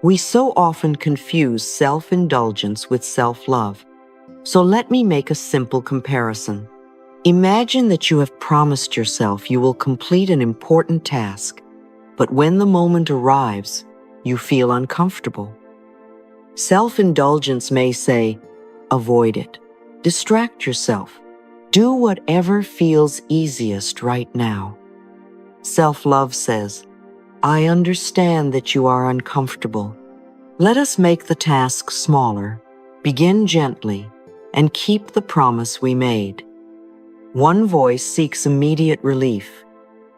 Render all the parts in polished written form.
We so often confuse self-indulgence with self-love. So let me make a simple comparison. Imagine that you have promised yourself you will complete an important task, but when the moment arrives, you feel uncomfortable. Self-indulgence may say, avoid it, distract yourself, do whatever feels easiest right now. Self-love says, I understand that you are uncomfortable. Let us make the task smaller, begin gently, and keep the promise we made. One voice seeks immediate relief.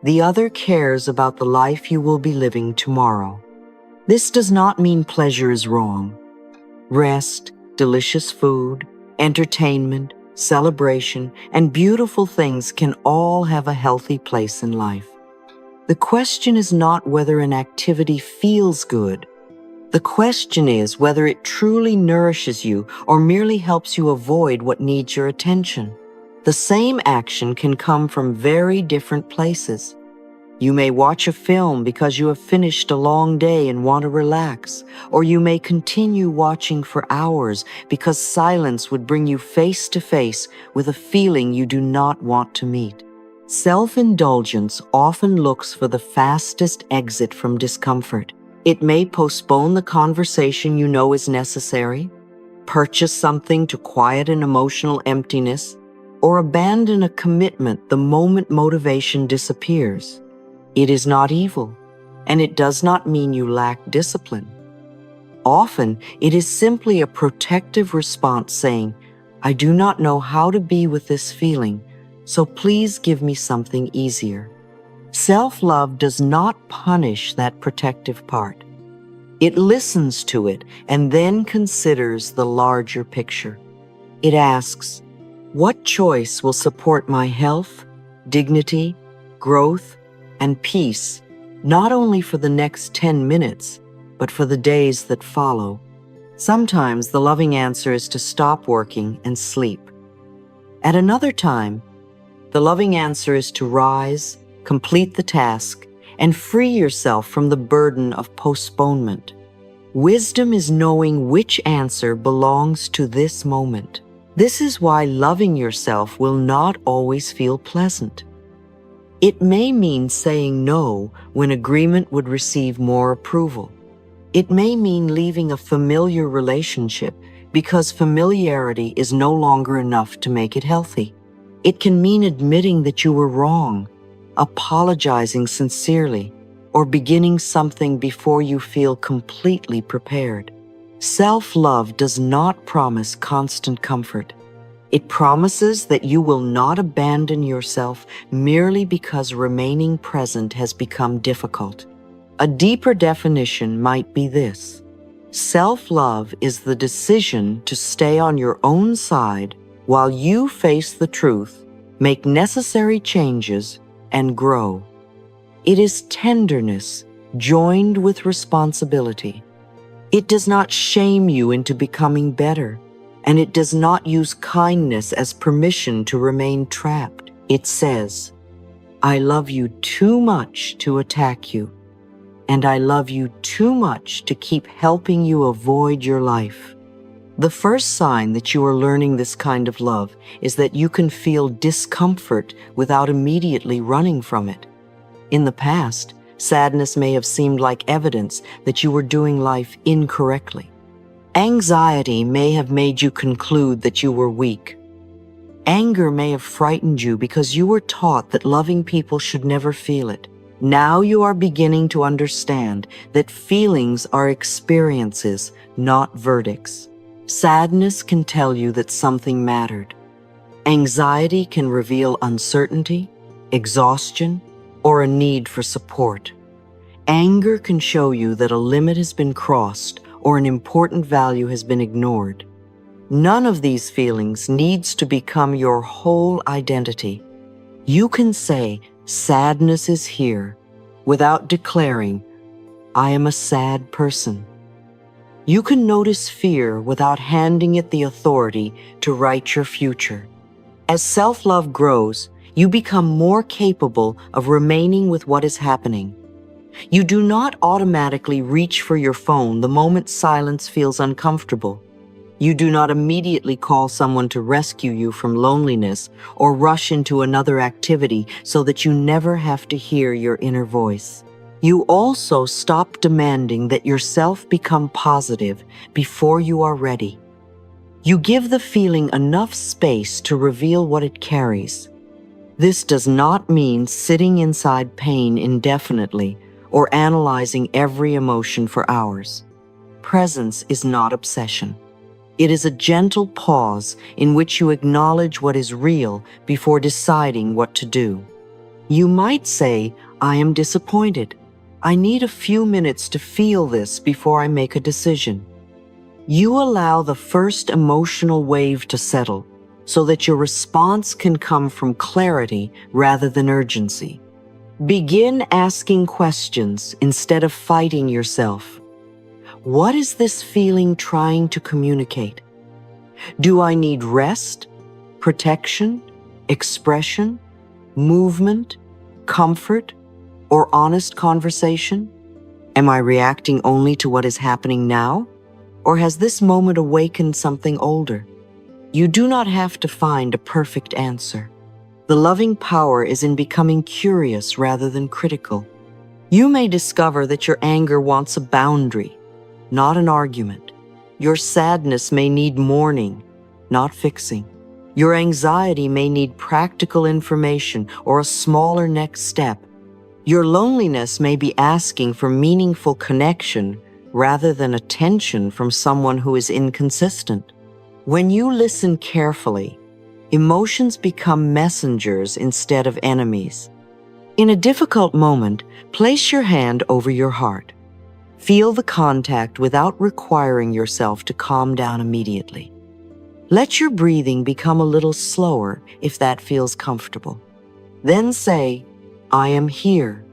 The other cares about the life you will be living tomorrow. This does not mean pleasure is wrong. Rest, delicious food, entertainment, celebration, and beautiful things can all have a healthy place in life. The question is not whether an activity feels good. The question is whether it truly nourishes you or merely helps you avoid what needs your attention. The same action can come from very different places. You may watch a film because you have finished a long day and want to relax, or you may continue watching for hours because silence would bring you face to face with a feeling you do not want to meet. Self-indulgence often looks for the fastest exit from discomfort. It may postpone the conversation you know is necessary, purchase something to quiet an emotional emptiness, or abandon a commitment the moment motivation disappears. It is not evil, and it does not mean you lack discipline. Often, it is simply a protective response saying, I do not know how to be with this feeling, so please give me something easier. Self-love does not punish that protective part. It listens to it and then considers the larger picture. It asks, what choice will support my health, dignity, growth, and peace, not only for the next 10 minutes, but for the days that follow? Sometimes the loving answer is to stop working and sleep. At another time, the loving answer is to rise, complete the task, and free yourself from the burden of postponement. Wisdom is knowing which answer belongs to this moment. This is why loving yourself will not always feel pleasant. It may mean saying no when agreement would receive more approval. It may mean leaving a familiar relationship because familiarity is no longer enough to make it healthy. It can mean admitting that you were wrong, apologizing sincerely, or beginning something before you feel completely prepared. Self-love does not promise constant comfort. It promises that you will not abandon yourself merely because remaining present has become difficult. A deeper definition might be this: self-love is the decision to stay on your own side while you face the truth, make necessary changes, and grow. It is tenderness joined with responsibility. It does not shame you into becoming better, and it does not use kindness as permission to remain trapped. It says, I love you too much to attack you, and I love you too much to keep helping you avoid your life. The first sign that you are learning this kind of love is that you can feel discomfort without immediately running from it. In the past, sadness may have seemed like evidence that you were doing life incorrectly. Anxiety may have made you conclude that you were weak. Anger may have frightened you because you were taught that loving people should never feel it. Now you are beginning to understand that feelings are experiences, not verdicts. Sadness can tell you that something mattered. Anxiety can reveal uncertainty, exhaustion, or a need for support. Anger can show you that a limit has been crossed or an important value has been ignored. None of these feelings needs to become your whole identity. You can say, sadness is here, without declaring, I am a sad person. You can notice fear without handing it the authority to write your future. As self-love grows, you become more capable of remaining with what is happening. You do not automatically reach for your phone the moment silence feels uncomfortable. You do not immediately call someone to rescue you from loneliness or rush into another activity so that you never have to hear your inner voice. You also stop demanding that yourself become positive before you are ready. You give the feeling enough space to reveal what it carries. This does not mean sitting inside pain indefinitely or analyzing every emotion for hours. Presence is not obsession. It is a gentle pause in which you acknowledge what is real before deciding what to do. You might say, "I am disappointed. I need a few minutes to feel this before I make a decision." You allow the first emotional wave to settle so that your response can come from clarity rather than urgency. Begin asking questions instead of fighting yourself. What is this feeling trying to communicate? Do I need rest, protection, expression, movement, comfort, or honest conversation? Am I reacting only to what is happening now? Or has this moment awakened something older? You do not have to find a perfect answer. The loving power is in becoming curious rather than critical. You may discover that your anger wants a boundary, not an argument. Your sadness may need mourning, not fixing. Your anxiety may need practical information or a smaller next step. Your loneliness may be asking for meaningful connection rather than attention from someone who is inconsistent. When you listen carefully, emotions become messengers instead of enemies. In a difficult moment, place your hand over your heart. Feel the contact without requiring yourself to calm down immediately. Let your breathing become a little slower if that feels comfortable. Then say, "I am here.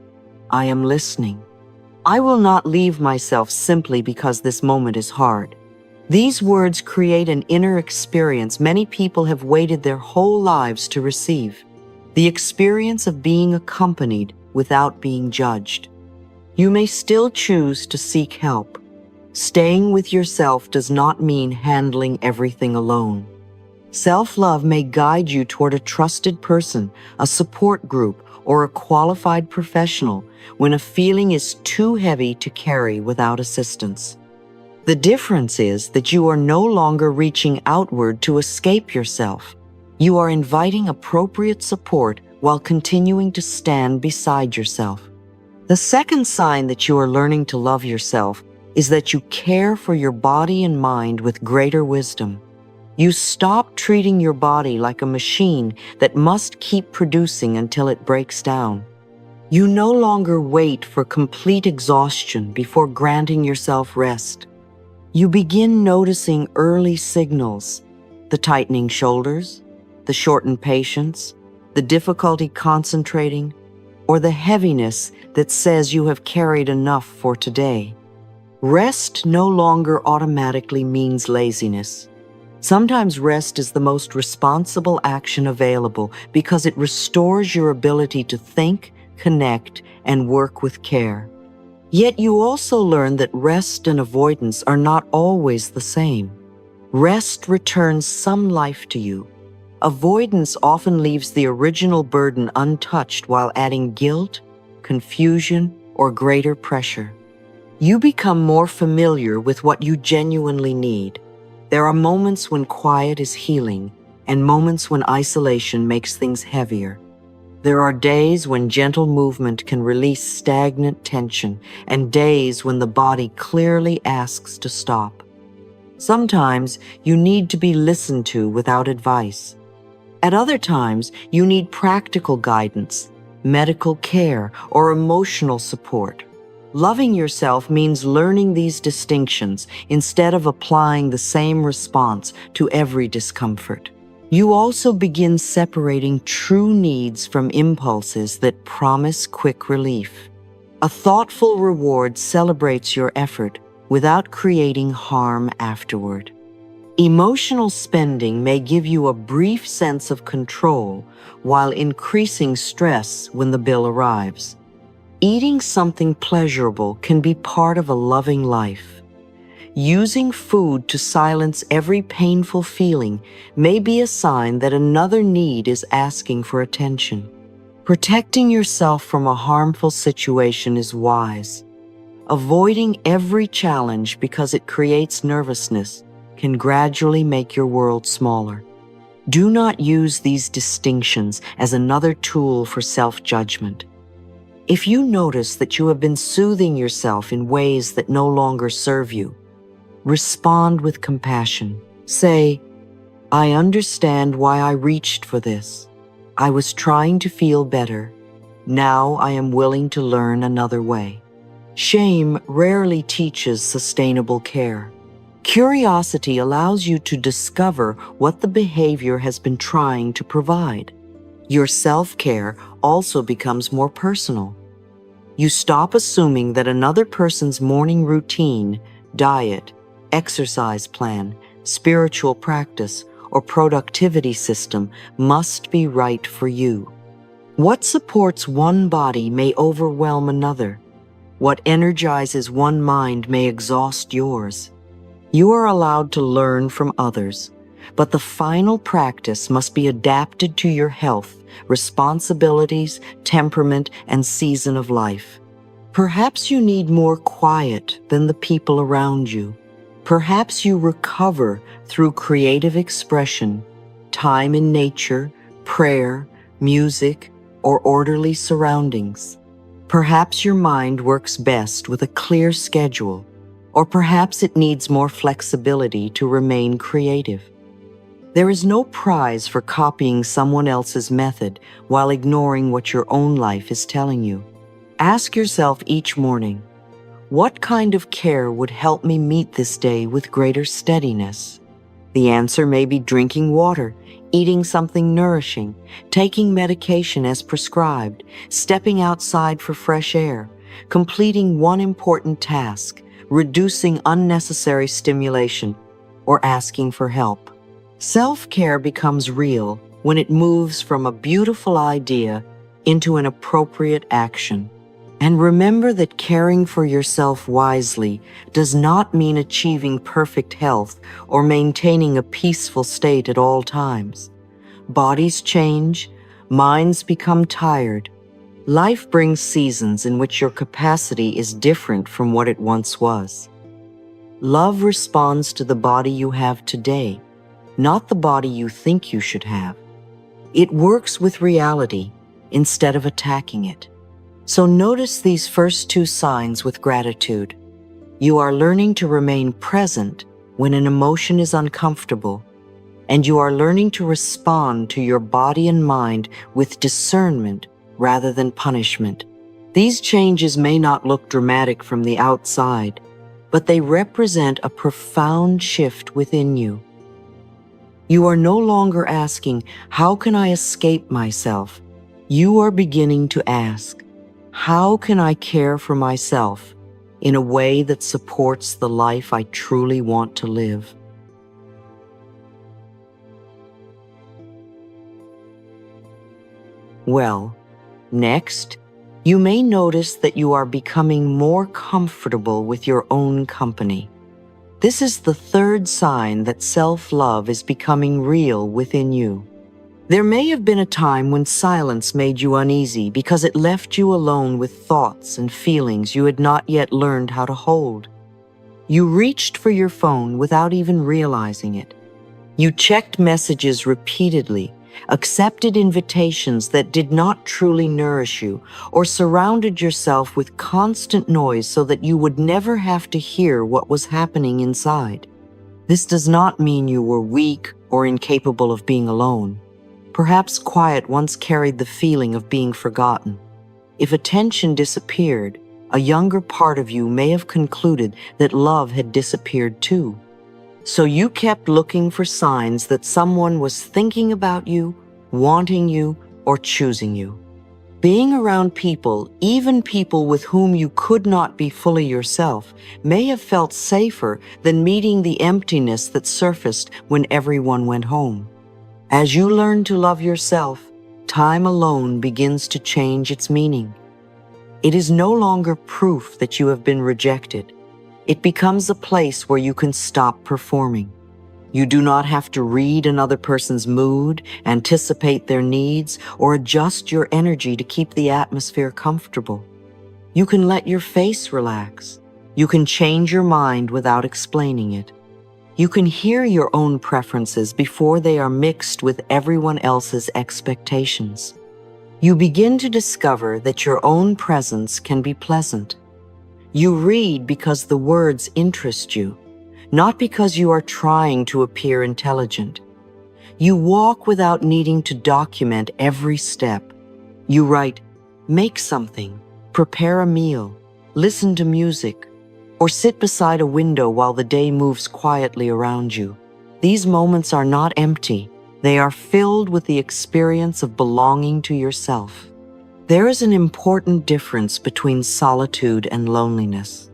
I am listening. I will not leave myself simply because this moment is hard." These words create an inner experience many people have waited their whole lives to receive. The experience of being accompanied without being judged. You may still choose to seek help. Staying with yourself does not mean handling everything alone. Self-love may guide you toward a trusted person, a support group, or a qualified professional when a feeling is too heavy to carry without assistance. The difference is that you are no longer reaching outward to escape yourself. You are inviting appropriate support while continuing to stand beside yourself. The second sign that you are learning to love yourself is that you care for your body and mind with greater wisdom. You stop treating your body like a machine that must keep producing until it breaks down. You no longer wait for complete exhaustion before granting yourself rest. You begin noticing early signals, the tightening shoulders, the shortened patience, the difficulty concentrating, or the heaviness that says you have carried enough for today. Rest no longer automatically means laziness. Sometimes rest is the most responsible action available because it restores your ability to think, connect, and work with care. Yet you also learn that rest and avoidance are not always the same. Rest returns some life to you. Avoidance often leaves the original burden untouched while adding guilt, confusion, or greater pressure. You become more familiar with what you genuinely need. There are moments when quiet is healing and moments when isolation makes things heavier. There are days when gentle movement can release stagnant tension and days when the body clearly asks to stop. Sometimes you need to be listened to without advice. At other times, you need practical guidance, medical care, or emotional support. Loving yourself means learning these distinctions instead of applying the same response to every discomfort. You also begin separating true needs from impulses that promise quick relief. A thoughtful reward celebrates your effort without creating harm afterward. Emotional spending may give you a brief sense of control while increasing stress when the bill arrives. Eating something pleasurable can be part of a loving life. Using food to silence every painful feeling may be a sign that another need is asking for attention. Protecting yourself from a harmful situation is wise. Avoiding every challenge because it creates nervousness can gradually make your world smaller. Do not use these distinctions as another tool for self-judgment. If you notice that you have been soothing yourself in ways that no longer serve you, respond with compassion. Say, "I understand why I reached for this. I was trying to feel better. Now I am willing to learn another way." Shame rarely teaches sustainable care. Curiosity allows you to discover what the behavior has been trying to provide. Your self-care also becomes more personal. You stop assuming that another person's morning routine, diet, exercise plan, spiritual practice, or productivity system must be right for you. What supports one body may overwhelm another. What energizes one mind may exhaust yours. You are allowed to learn from others, but the final practice must be adapted to your health, responsibilities, temperament, and season of life. Perhaps you need more quiet than the people around you. Perhaps you recover through creative expression, time in nature, prayer, music, or orderly surroundings. Perhaps your mind works best with a clear schedule, or perhaps it needs more flexibility to remain creative. There is no prize for copying someone else's method while ignoring what your own life is telling you. Ask yourself each morning, what kind of care would help me meet this day with greater steadiness? The answer may be drinking water, eating something nourishing, taking medication as prescribed, stepping outside for fresh air, completing one important task, reducing unnecessary stimulation, or asking for help. Self-care becomes real when it moves from a beautiful idea into an appropriate action. And remember that caring for yourself wisely does not mean achieving perfect health or maintaining a peaceful state at all times. Bodies change, minds become tired. Life brings seasons in which your capacity is different from what it once was. Love responds to the body you have today, not the body you think you should have. It works with reality instead of attacking it. So notice these first two signs with gratitude. You are learning to remain present when an emotion is uncomfortable, and you are learning to respond to your body and mind with discernment rather than punishment. These changes may not look dramatic from the outside, but they represent a profound shift within you. You are no longer asking, "How can I escape myself?" You are beginning to ask, "How can I care for myself in a way that supports the life I truly want to live?" Well, next, you may notice that you are becoming more comfortable with your own company. This is the third sign that self-love is becoming real within you. There may have been a time when silence made you uneasy because it left you alone with thoughts and feelings you had not yet learned how to hold. You reached for your phone without even realizing it. You checked messages repeatedly, accepted invitations that did not truly nourish you, or surrounded yourself with constant noise so that you would never have to hear what was happening inside. This does not mean you were weak or incapable of being alone. Perhaps quiet once carried the feeling of being forgotten. If attention disappeared, a younger part of you may have concluded that love had disappeared too. So you kept looking for signs that someone was thinking about you, wanting you, or choosing you. Being around people, even people with whom you could not be fully yourself, may have felt safer than meeting the emptiness that surfaced when everyone went home. As you learn to love yourself, time alone begins to change its meaning. It is no longer proof that you have been rejected. It becomes a place where you can stop performing. You do not have to read another person's mood, anticipate their needs, or adjust your energy to keep the atmosphere comfortable. You can let your face relax. You can change your mind without explaining it. You can hear your own preferences before they are mixed with everyone else's expectations. You begin to discover that your own presence can be pleasant. You read because the words interest you, not because you are trying to appear intelligent. You walk without needing to document every step. You write, make something, prepare a meal, listen to music, or sit beside a window while the day moves quietly around you. These moments are not empty. They are filled with the experience of belonging to yourself. There is an important difference between solitude and loneliness.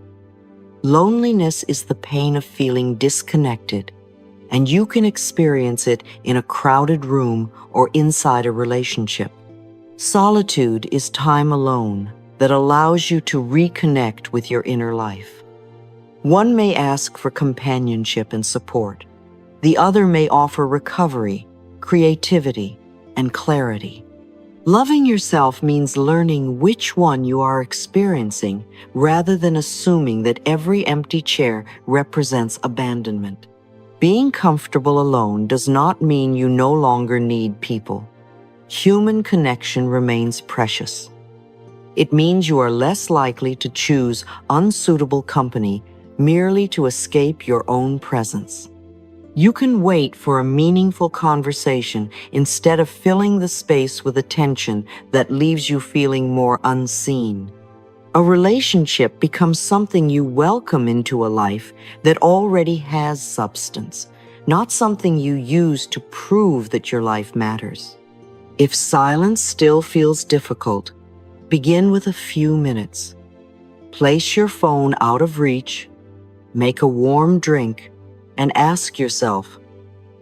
Loneliness is the pain of feeling disconnected, and you can experience it in a crowded room or inside a relationship. Solitude is time alone that allows you to reconnect with your inner life. One may ask for companionship and support. The other may offer recovery, creativity, and clarity. Loving yourself means learning which one you are experiencing rather than assuming that every empty chair represents abandonment. Being comfortable alone does not mean you no longer need people. Human connection remains precious. It means you are less likely to choose unsuitable company merely to escape your own presence. You can wait for a meaningful conversation instead of filling the space with attention that leaves you feeling more unseen. A relationship becomes something you welcome into a life that already has substance, not something you use to prove that your life matters. If silence still feels difficult, begin with a few minutes. Place your phone out of reach, make a warm drink, and ask yourself,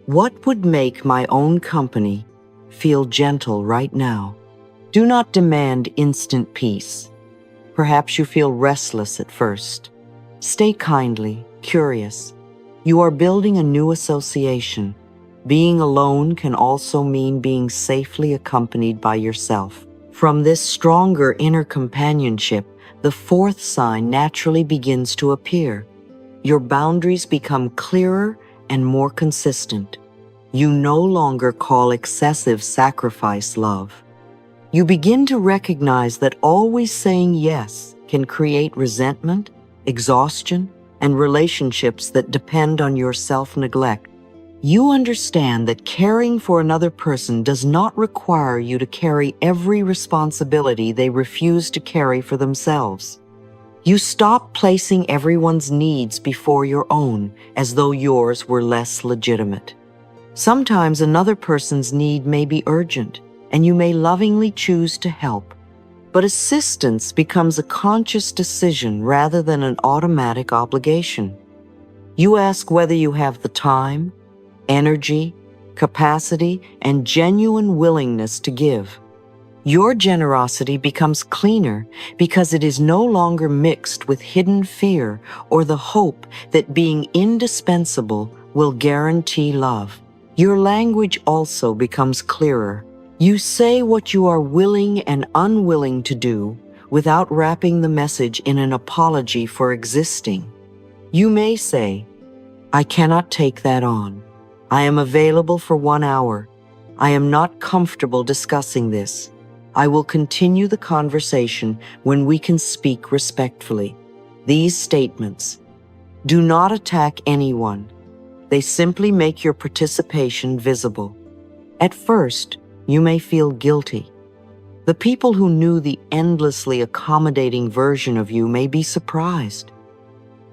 what would make my own company feel gentle right now? Do not demand instant peace. Perhaps you feel restless at first. Stay kindly, curious. You are building a new association. Being alone can also mean being safely accompanied by yourself. From this stronger inner companionship, the fourth sign naturally begins to appear. Your boundaries become clearer and more consistent. You no longer call excessive sacrifice love. You begin to recognize that always saying yes can create resentment, exhaustion, and relationships that depend on your self-neglect. You understand that caring for another person does not require you to carry every responsibility they refuse to carry for themselves. You stop placing everyone's needs before your own as though yours were less legitimate. Sometimes another person's need may be urgent, and you may lovingly choose to help. But assistance becomes a conscious decision rather than an automatic obligation. You ask whether you have the time, energy, capacity, and genuine willingness to give. Your generosity becomes cleaner because it is no longer mixed with hidden fear or the hope that being indispensable will guarantee love. Your language also becomes clearer. You say what you are willing and unwilling to do without wrapping the message in an apology for existing. You may say, I cannot take that on. I am available for 1 hour. I am not comfortable discussing this. I will continue the conversation when we can speak respectfully. These statements do not attack anyone. They simply make your participation visible. At first, you may feel guilty. The people who knew the endlessly accommodating version of you may be surprised.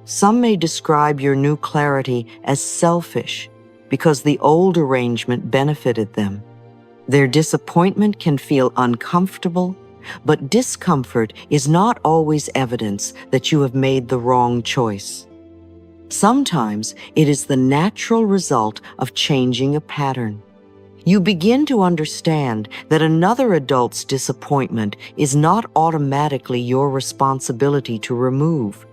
Some may describe your new clarity as selfish because the old arrangement benefited them. Their disappointment can feel uncomfortable, but discomfort is not always evidence that you have made the wrong choice. Sometimes it is the natural result of changing a pattern. You begin to understand that another adult's disappointment is not automatically your responsibility to remove.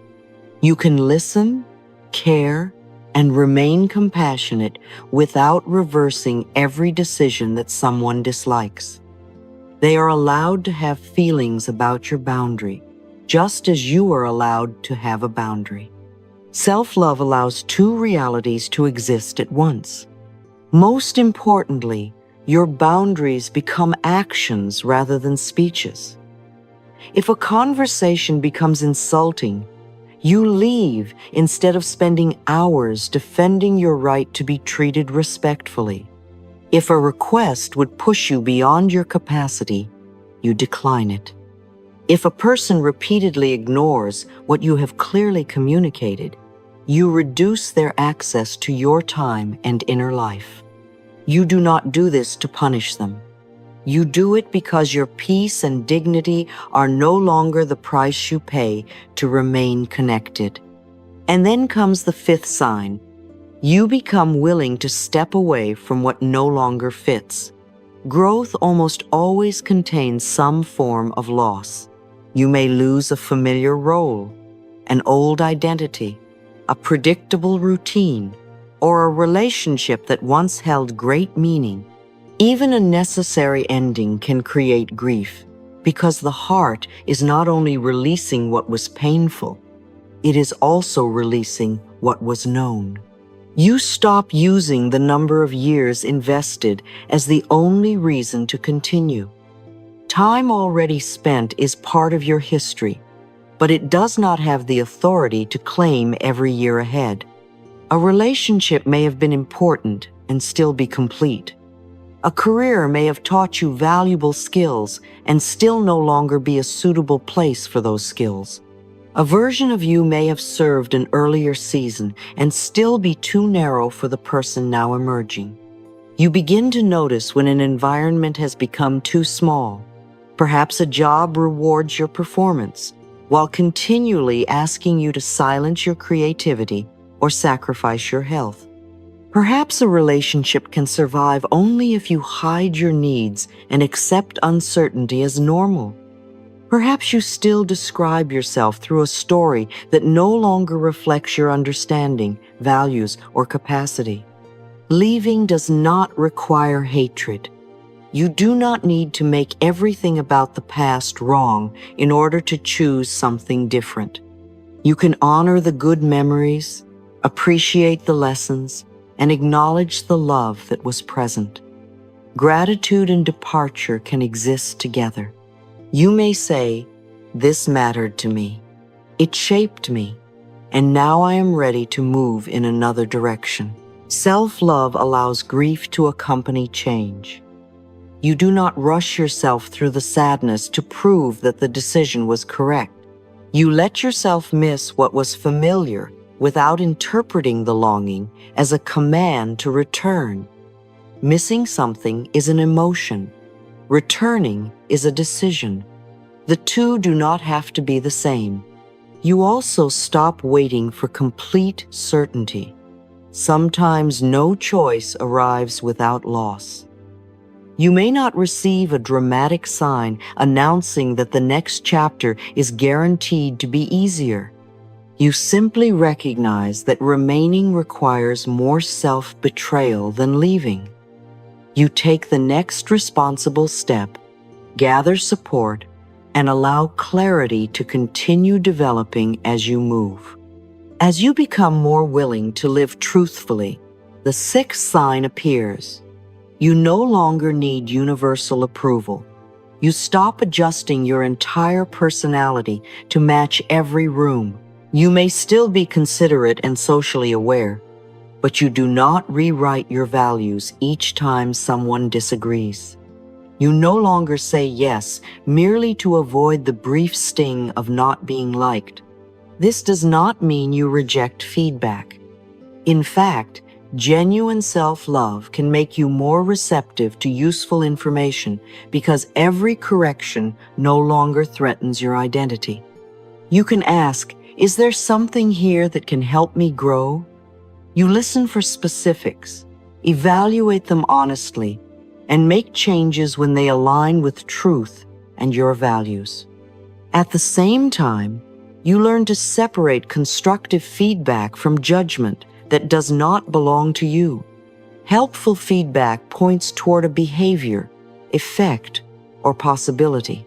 You can listen, care, and remain compassionate without reversing every decision that someone dislikes. They are allowed to have feelings about your boundary, just as you are allowed to have a boundary. Self-love allows two realities to exist at once. Most importantly, your boundaries become actions rather than speeches. If a conversation becomes insulting, you leave instead of spending hours defending your right to be treated respectfully. If a request would push you beyond your capacity, you decline it. If a person repeatedly ignores what you have clearly communicated, you reduce their access to your time and inner life. You do not do this to punish them. You do it because your peace and dignity are no longer the price you pay to remain connected. And then comes the fifth sign. You become willing to step away from what no longer fits. Growth almost always contains some form of loss. You may lose a familiar role, an old identity, a predictable routine, or a relationship that once held great meaning. Even a necessary ending can create grief, because the heart is not only releasing what was painful, it is also releasing what was known. You stop using the number of years invested as the only reason to continue. Time already spent is part of your history, but it does not have the authority to claim every year ahead. A relationship may have been important and still be complete. A career may have taught you valuable skills and still no longer be a suitable place for those skills. A version of you may have served an earlier season and still be too narrow for the person now emerging. You begin to notice when an environment has become too small. Perhaps a job rewards your performance, while continually asking you to silence your creativity or sacrifice your health. Perhaps a relationship can survive only if you hide your needs and accept uncertainty as normal. Perhaps you still describe yourself through a story that no longer reflects your understanding, values, or capacity. Leaving does not require hatred. You do not need to make everything about the past wrong in order to choose something different. You can honor the good memories, appreciate the lessons, and acknowledge the love that was present. Gratitude and departure can exist together. You may say, "This mattered to me. It shaped me, and now I am ready to move in another direction." Self-love allows grief to accompany change. You do not rush yourself through the sadness to prove that the decision was correct. You let yourself miss what was familiar without interpreting the longing as a command to return. Missing something is an emotion. Returning is a decision. The two do not have to be the same. You also stop waiting for complete certainty. Sometimes no choice arrives without loss. You may not receive a dramatic sign announcing that the next chapter is guaranteed to be easier. You simply recognize that remaining requires more self-betrayal than leaving. You take the next responsible step, gather support, and allow clarity to continue developing as you move. As you become more willing to live truthfully, the sixth sign appears. You no longer need universal approval. You stop adjusting your entire personality to match every room. You may still be considerate and socially aware, but you do not rewrite your values each time someone disagrees. You no longer say yes merely to avoid the brief sting of not being liked. This does not mean you reject feedback. In fact, genuine self-love can make you more receptive to useful information because every correction no longer threatens your identity. You can ask, "Is there something here that can help me grow?" You listen for specifics, evaluate them honestly, and make changes when they align with truth and your values. At the same time, you learn to separate constructive feedback from judgment that does not belong to you. Helpful feedback points toward a behavior, effect, or possibility.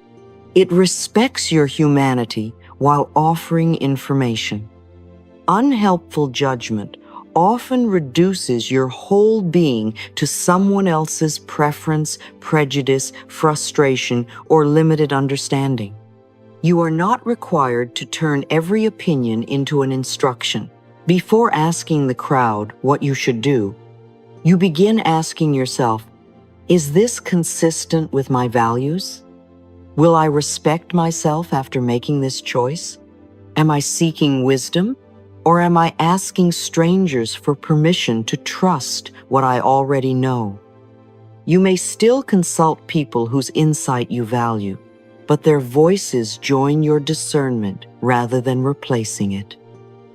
It respects your humanity while offering information. Unhelpful judgment often reduces your whole being to someone else's preference, prejudice, frustration, or limited understanding. You are not required to turn every opinion into an instruction. Before asking the crowd what you should do, you begin asking yourself, is this consistent with my values? Will I respect myself after making this choice? Am I seeking wisdom, or am I asking strangers for permission to trust what I already know? You may still consult people whose insight you value, but their voices join your discernment rather than replacing it.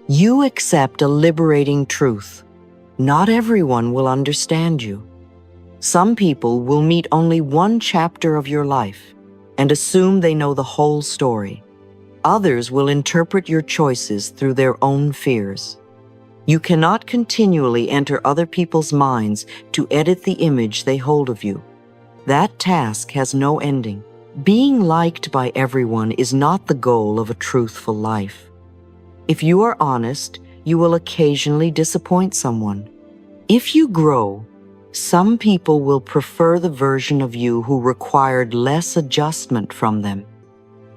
You accept a liberating truth. Not everyone will understand you. Some people will meet only one chapter of your life and assume they know the whole story. Others will interpret your choices through their own fears. You cannot continually enter other people's minds to edit the image they hold of you. That task has no ending. Being liked by everyone is not the goal of a truthful life. If you are honest, you will occasionally disappoint someone. If you grow, some people will prefer the version of you who required less adjustment from them.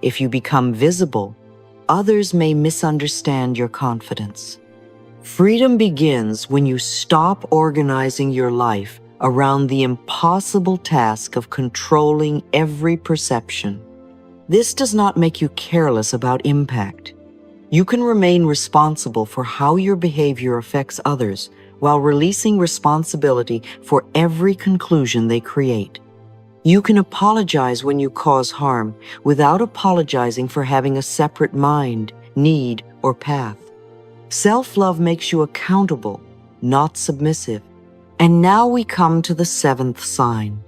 If you become visible, others may misunderstand your confidence. Freedom begins when you stop organizing your life around the impossible task of controlling every perception. This does not make you careless about impact. You can remain responsible for how your behavior affects others while releasing responsibility for every conclusion they create. You can apologize when you cause harm without apologizing for having a separate mind, need, or path. Self-love makes you accountable, not submissive. And now we come to the seventh sign.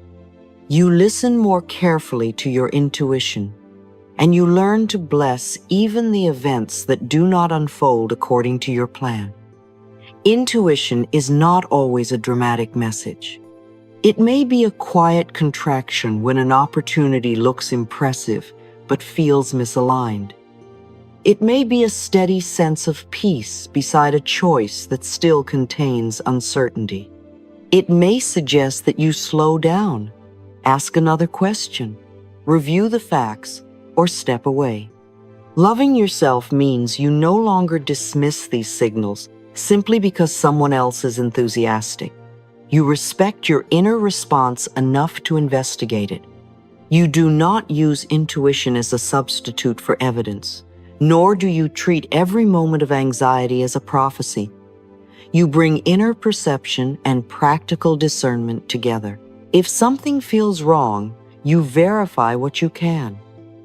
You listen more carefully to your intuition, and you learn to bless even the events that do not unfold according to your plan. Intuition is not always a dramatic message. It may be a quiet contraction when an opportunity looks impressive but feels misaligned. It may be a steady sense of peace beside a choice that still contains uncertainty. It may suggest that you slow down, ask another question, review the facts, or step away. Loving yourself means you no longer dismiss these signals simply because someone else is enthusiastic. You respect your inner response enough to investigate it. You do not use intuition as a substitute for evidence, nor do you treat every moment of anxiety as a prophecy. You bring inner perception and practical discernment together. If something feels wrong, you verify what you can.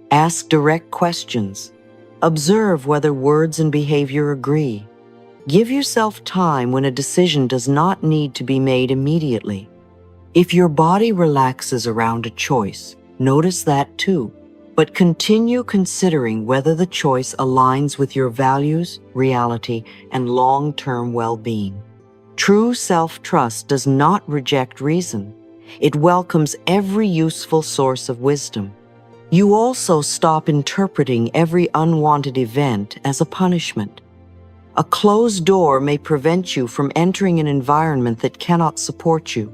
Ask direct questions. Observe whether words and behavior agree. Give yourself time when a decision does not need to be made immediately. If your body relaxes around a choice, notice that too, but continue considering whether the choice aligns with your values, reality, and long-term well-being. True self-trust does not reject reason. It welcomes every useful source of wisdom. You also stop interpreting every unwanted event as a punishment. A closed door may prevent you from entering an environment that cannot support you.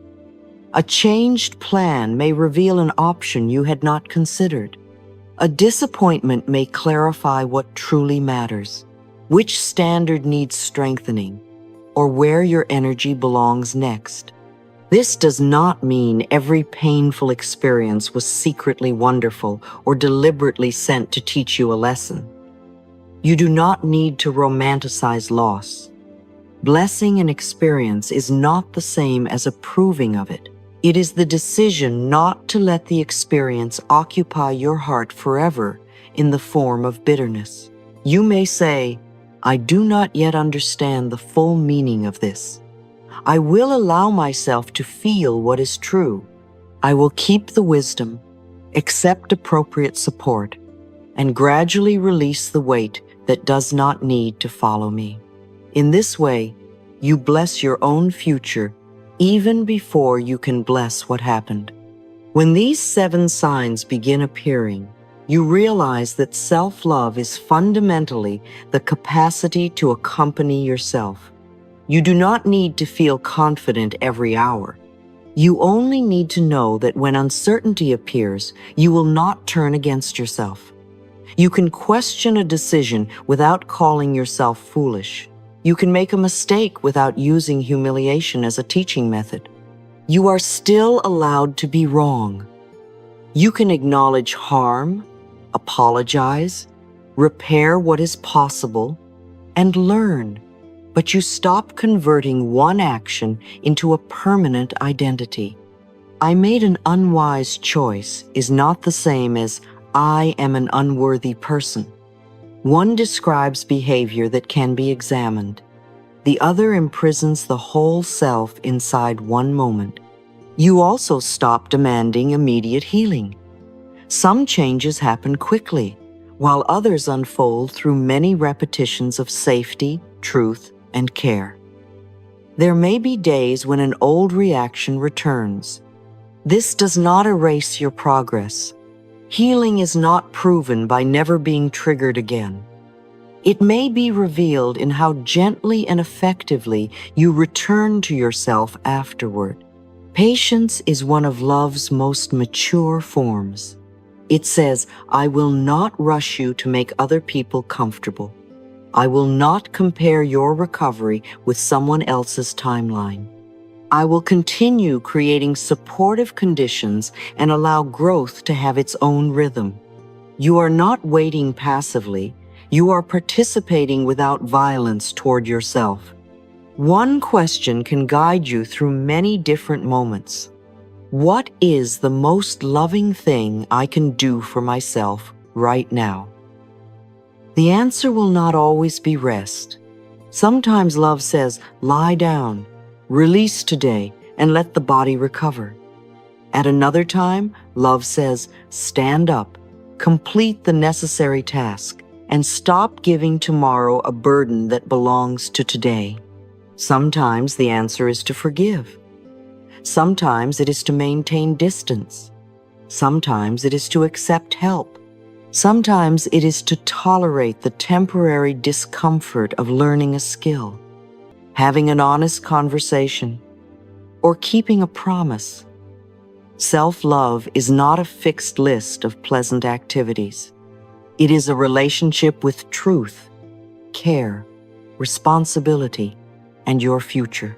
A changed plan may reveal an option you had not considered. A disappointment may clarify what truly matters, which standard needs strengthening, or where your energy belongs next. This does not mean every painful experience was secretly wonderful or deliberately sent to teach you a lesson. You do not need to romanticize loss. Blessing an experience is not the same as approving of it. It is the decision not to let the experience occupy your heart forever in the form of bitterness. You may say, "I do not yet understand the full meaning of this. I will allow myself to feel what is true." I will keep the wisdom, accept appropriate support, and gradually release the weight that does not need to follow me. In this way, you bless your own future even before you can bless what happened. When these 7 signs begin appearing, you realize that self-love is fundamentally the capacity to accompany yourself. You do not need to feel confident every hour. You only need to know that when uncertainty appears, you will not turn against yourself. You can question a decision without calling yourself foolish. You can make a mistake without using humiliation as a teaching method. You are still allowed to be wrong. You can acknowledge harm, apologize, repair what is possible, and learn, but you stop converting one action into a permanent identity. I made an unwise choice is not the same as I am an unworthy person. One describes behavior that can be examined. The other imprisons the whole self inside one moment. You also stop demanding immediate healing. Some changes happen quickly, while others unfold through many repetitions of safety, truth, and care. There may be days when an old reaction returns. This does not erase your progress. Healing is not proven by never being triggered again. It may be revealed in how gently and effectively you return to yourself afterward. Patience is one of love's most mature forms. It says, I will not rush you to make other people comfortable. I will not compare your recovery with someone else's timeline. I will continue creating supportive conditions and allow growth to have its own rhythm. You are not waiting passively. You are participating without violence toward yourself. One question can guide you through many different moments. What is the most loving thing I can do for myself right now? The answer will not always be rest. Sometimes love says, lie down, release today, and let the body recover. At another time, love says, stand up, complete the necessary task, and stop giving tomorrow a burden that belongs to today. Sometimes the answer is to forgive. Sometimes it is to maintain distance. Sometimes it is to accept help. Sometimes it is to tolerate the temporary discomfort of learning a skill, having an honest conversation, or keeping a promise. Self-love is not a fixed list of pleasant activities. It is a relationship with truth, care, responsibility, and your future.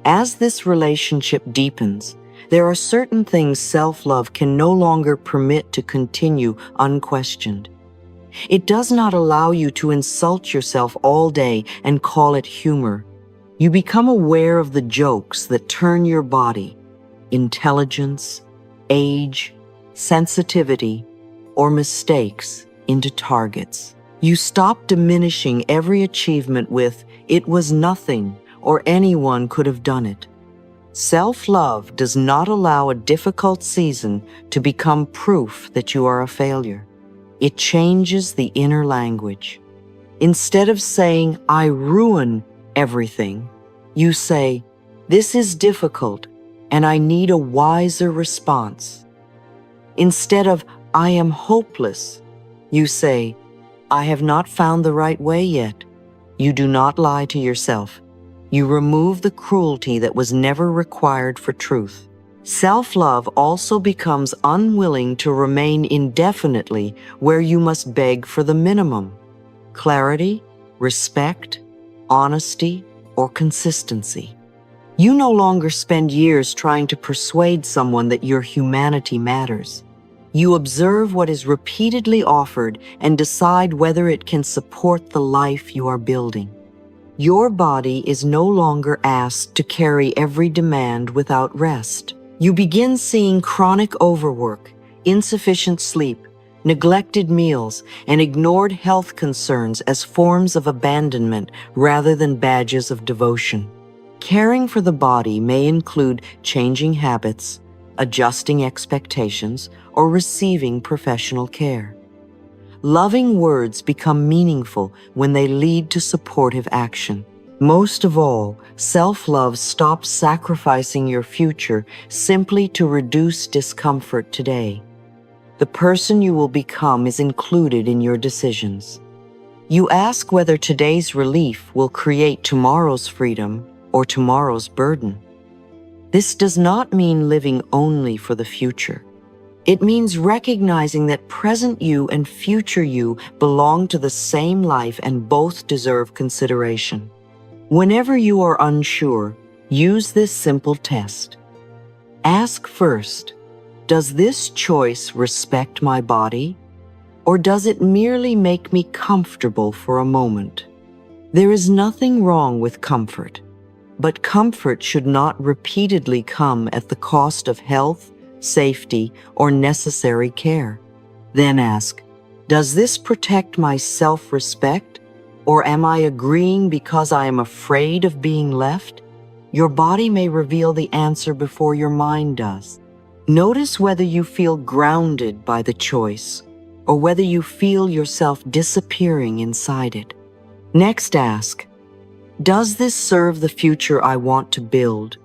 As this relationship deepens, there are certain things self-love can no longer permit to continue unquestioned. It does not allow you to insult yourself all day and call it humor. You become aware of the jokes that turn your body, intelligence, age, sensitivity, or mistakes into targets. You stop diminishing every achievement with, it was nothing, or anyone could have done it. Self-love does not allow a difficult season to become proof that you are a failure. It changes the inner language. Instead of saying, I ruin everything, you say, this is difficult and I need a wiser response. Instead of, I am hopeless, you say, I have not found the right way yet. You do not lie to yourself. You remove the cruelty that was never required for truth. Self-love also becomes unwilling to remain indefinitely where you must beg for the minimum: clarity, respect, honesty, or consistency. You no longer spend years trying to persuade someone that your humanity matters. You observe what is repeatedly offered and decide whether it can support the life you are building. Your body is no longer asked to carry every demand without rest. You begin seeing chronic overwork, insufficient sleep, neglected meals, and ignored health concerns as forms of abandonment rather than badges of devotion. Caring for the body may include changing habits, adjusting expectations, or receiving professional care. Loving words become meaningful when they lead to supportive action. Most of all, self-love stops sacrificing your future simply to reduce discomfort today. The person you will become is included in your decisions. You ask whether today's relief will create tomorrow's freedom or tomorrow's burden. This does not mean living only for the future. It means recognizing that present you and future you belong to the same life and both deserve consideration. Whenever you are unsure, use this simple test. Ask first, does this choice respect my body, or does it merely make me comfortable for a moment? There is nothing wrong with comfort, but comfort should not repeatedly come at the cost of health, safety, or necessary care. Then ask, does this protect my self-respect, or am I agreeing because I am afraid of being left? Your body may reveal the answer before your mind does. Notice whether you feel grounded by the choice, or whether you feel yourself disappearing inside it. Next ask, does this serve the future I want to build,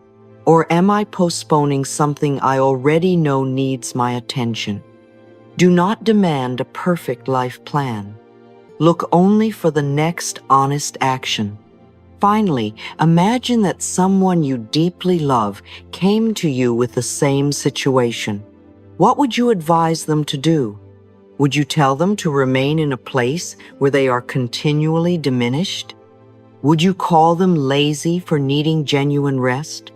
or am I postponing something I already know needs my attention? Do not demand a perfect life plan. Look only for the next honest action. Finally, imagine that someone you deeply love came to you with the same situation. What would you advise them to do? Would you tell them to remain in a place where they are continually diminished? Would you call them lazy for needing genuine rest?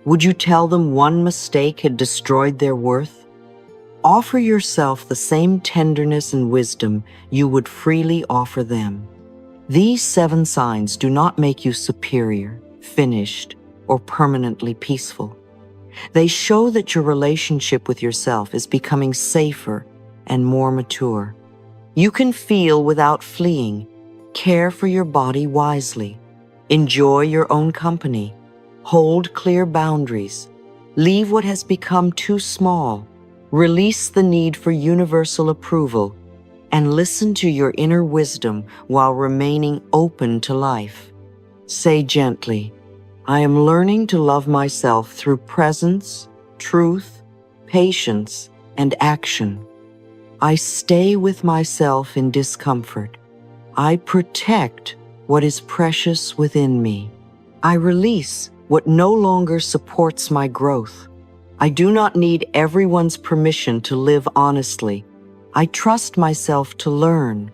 Would you tell them one mistake had destroyed their worth? Offer yourself the same tenderness and wisdom you would freely offer them. These 7 signs do not make you superior, finished, or permanently peaceful. They show that your relationship with yourself is becoming safer and more mature. You can feel without fleeing, care for your body wisely, enjoy your own company, hold clear boundaries, leave what has become too small, release the need for universal approval, and listen to your inner wisdom while remaining open to life. Say gently, I am learning to love myself through presence, truth, patience, and action. I stay with myself in discomfort. I protect what is precious within me. I release what no longer supports my growth. I do not need everyone's permission to live honestly. I trust myself to learn,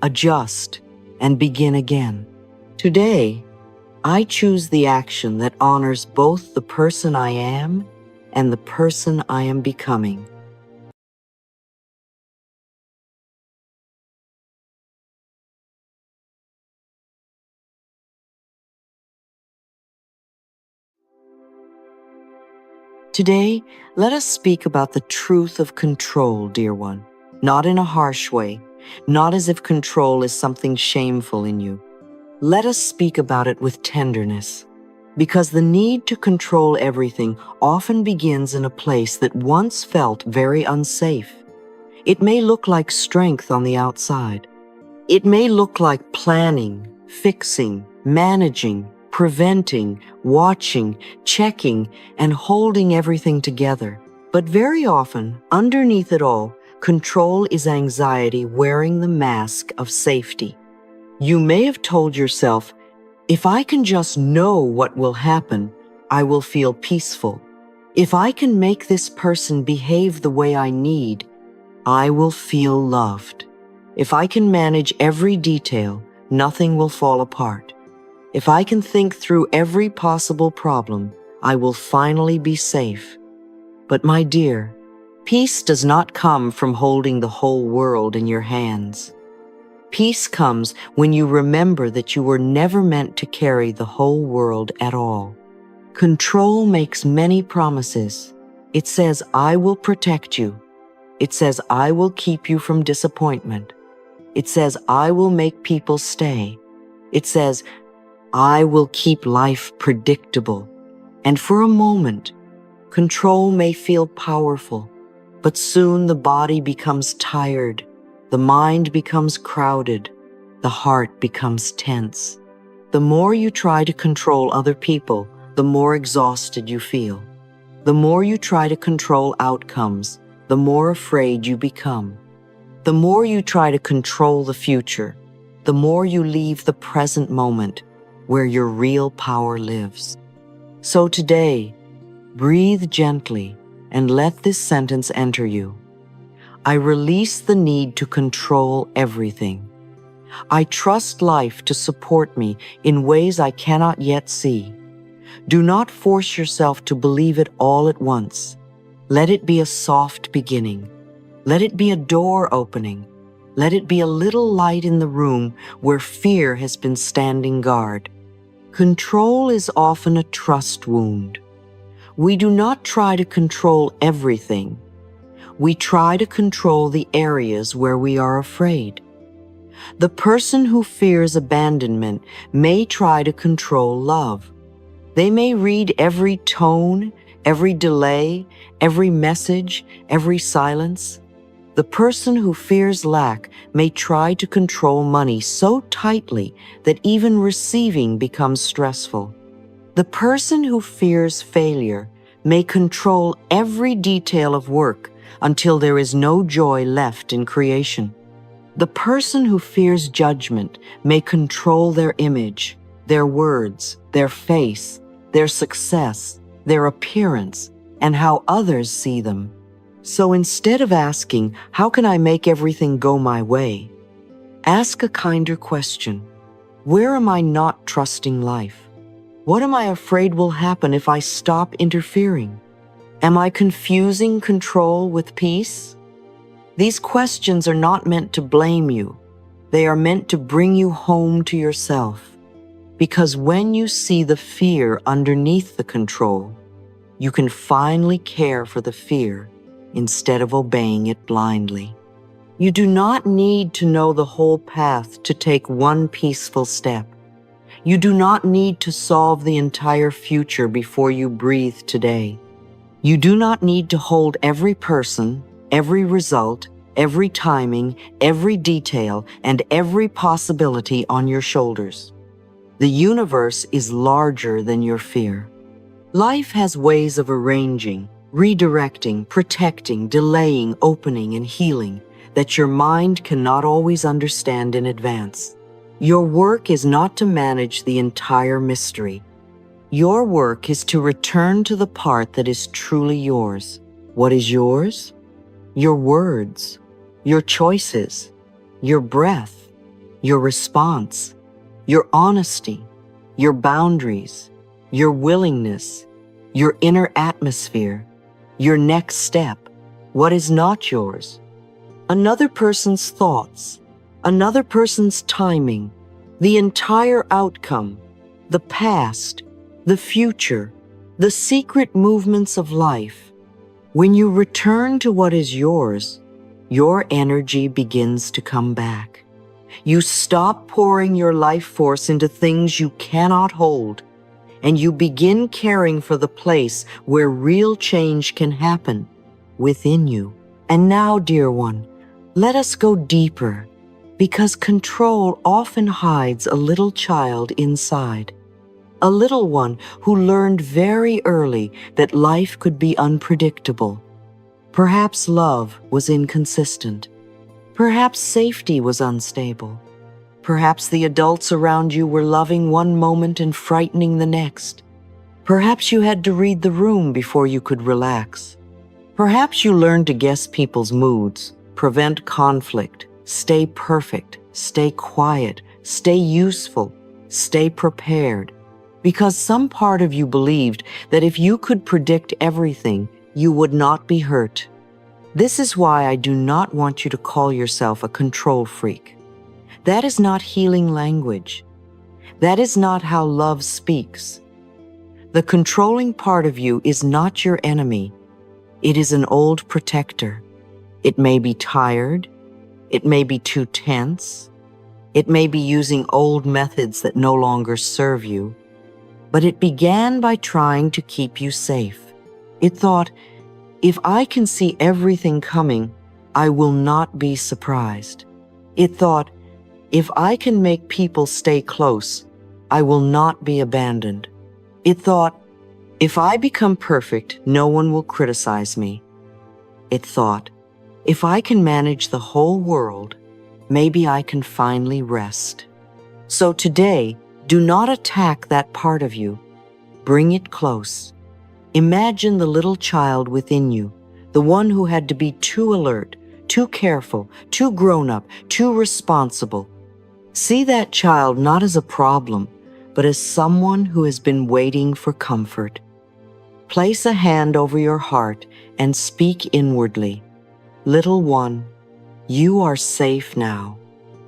adjust, and begin again. Today, I choose the action that honors both the person I am and the person I am becoming. Today, let us speak about the truth of control, dear one, not in a harsh way, not as if control is something shameful in you. Let us speak about it with tenderness, because the need to control everything often begins in a place that once felt very unsafe. It may look like strength on the outside. It may look like planning, fixing, managing, preventing, watching, checking, and holding everything together. But very often, underneath it all, control is anxiety wearing the mask of safety. You may have told yourself, if I can just know what will happen, I will feel peaceful. If I can make this person behave the way I need, I will feel loved. If I can manage every detail, nothing will fall apart. If I can think through every possible problem, I will finally be safe. But my dear, peace does not come from holding the whole world in your hands. Peace comes when you remember that you were never meant to carry the whole world at all. Control makes many promises. It says, I will protect you. It says, I will keep you from disappointment. It says, I will make people stay. It says, I will keep life predictable. And for a moment, Control may feel powerful, but soon the body becomes tired, the mind becomes crowded, the heart becomes tense. The more you try to control other people, the more exhausted you feel. The more you try to control outcomes, the more afraid you become. The more you try to control the future, the more you leave the present moment where your real power lives. So today, breathe gently and let this sentence enter you. I release the need to control everything. I trust life to support me in ways I cannot yet see. Do not force yourself to believe it all at once. Let it be a soft beginning. Let it be a door opening. Let it be a little light in the room where fear has been standing guard. Control is often a trust wound. We do not try to control everything. We try to control the areas where we are afraid. The person who fears abandonment may try to control love. They may read every tone, every delay, every message, every silence. The person who fears lack may try to control money so tightly that even receiving becomes stressful. The person who fears failure may control every detail of work until there is no joy left in creation. The person who fears judgment may control their image, their words, their face, their success, their appearance, and how others see them. So instead of asking, how can I make everything go my way? Ask a kinder question. Where am I not trusting life? What am I afraid will happen if I stop interfering? Am I confusing control with peace? These questions are not meant to blame you. They are meant to bring you home to yourself. Because when you see the fear underneath the control, you can finally care for the fear instead of obeying it blindly. You do not need to know the whole path to take one peaceful step. You do not need to solve the entire future before you breathe today. You do not need to hold every person, every result, every timing, every detail, and every possibility on your shoulders. The universe is larger than your fear. Life has ways of arranging, redirecting, protecting, delaying, opening, and healing that your mind cannot always understand in advance. Your work is not to manage the entire mystery. Your work is to return to the part that is truly yours. What is yours? Your words, your choices, your breath, your response, your honesty, your boundaries, your willingness, your inner atmosphere, your next step. What is not yours? Another person's thoughts, another person's timing, the entire outcome, the past, the future, the secret movements of life. When you return to what is yours, your energy begins to come back. You stop pouring your life force into things you cannot hold, and you begin caring for the place where real change can happen, within you. And now, dear one, let us go deeper, because control often hides a little child inside. A little one who learned very early that life could be unpredictable. Perhaps love was inconsistent. Perhaps safety was unstable. Perhaps the adults around you were loving one moment and frightening the next. Perhaps you had to read the room before you could relax. Perhaps you learned to guess people's moods, prevent conflict, stay perfect, stay quiet, stay useful, stay prepared. Because some part of you believed that if you could predict everything, you would not be hurt. This is why I do not want you to call yourself a control freak. That is not healing language. That is not how love speaks. The controlling part of you is not your enemy. It is an old protector. It may be tired. It may be too tense. It may be using old methods that no longer serve you. But it began by trying to keep you safe. It thought, if I can see everything coming, I will not be surprised. It thought, if I can make people stay close, I will not be abandoned. It thought, if I become perfect, no one will criticize me. It thought, if I can manage the whole world, maybe I can finally rest. So today, do not attack that part of you. Bring it close. Imagine the little child within you, the one who had to be too alert, too careful, too grown-up, too responsible. See that child not as a problem, but as someone who has been waiting for comfort. Place a hand over your heart and speak inwardly. Little one, you are safe now.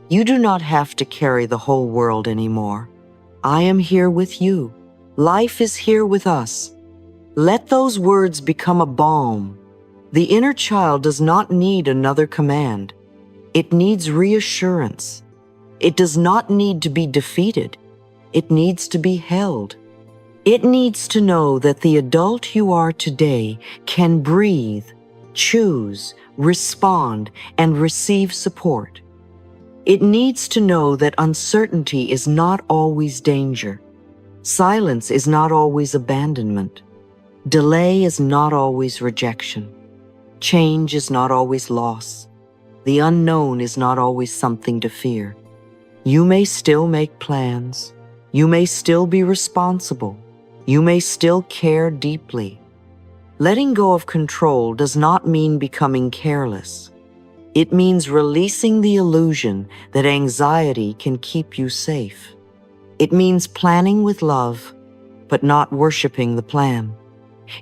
You do not have to carry the whole world anymore. I am here with you. Life is here with us. Let those words become a balm. The inner child does not need another command. It needs reassurance. It does not need to be defeated. It needs to be held. It needs to know that the adult you are today can breathe, choose, respond, and receive support. It needs to know that uncertainty is not always danger. Silence is not always abandonment. Delay is not always rejection. Change is not always loss. The unknown is not always something to fear. You may still make plans. You may still be responsible. You may still care deeply. Letting go of control does not mean becoming careless. It means releasing the illusion that anxiety can keep you safe. It means planning with love, but not worshiping the plan.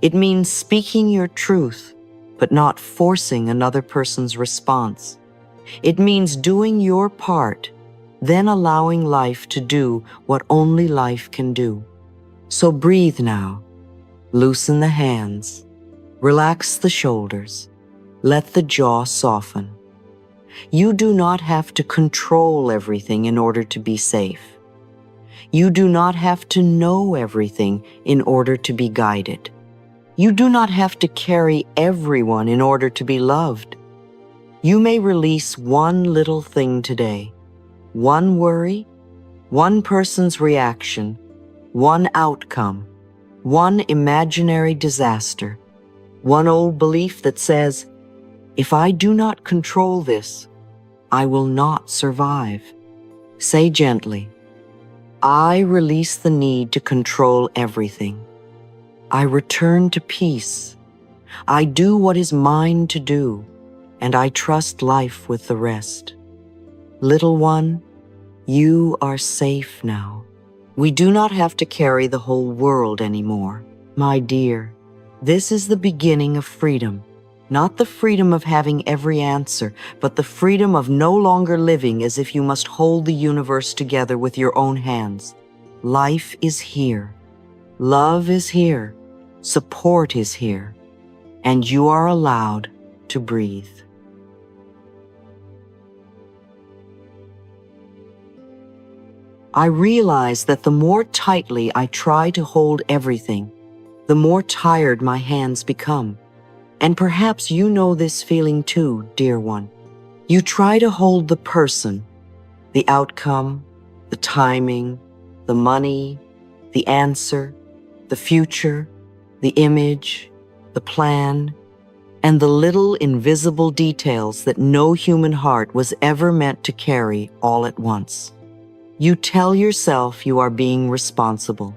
It means speaking your truth, but not forcing another person's response. It means doing your part, then allowing life to do what only life can do. So breathe now. Loosen the hands. Relax the shoulders. Let the jaw soften. You do not have to control everything in order to be safe. You do not have to know everything in order to be guided. You do not have to carry everyone in order to be loved. You may release one little thing today, one worry, one person's reaction, one outcome, one imaginary disaster, one old belief that says, if I do not control this, I will not survive. Say gently, I release the need to control everything. I return to peace. I do what is mine to do, and I trust life with the rest. Little one, you are safe now. We do not have to carry the whole world anymore. My dear, this is the beginning of freedom. Not the freedom of having every answer, but the freedom of no longer living as if you must hold the universe together with your own hands. Life is here. Love is here. Support is here. And you are allowed to breathe. I realize that the more tightly I try to hold everything, the more tired my hands become. And perhaps you know this feeling too, dear one. You try to hold the person, the outcome, the timing, the money, the answer, the future, the image, the plan, and the little invisible details that no human heart was ever meant to carry all at once. You tell yourself you are being responsible.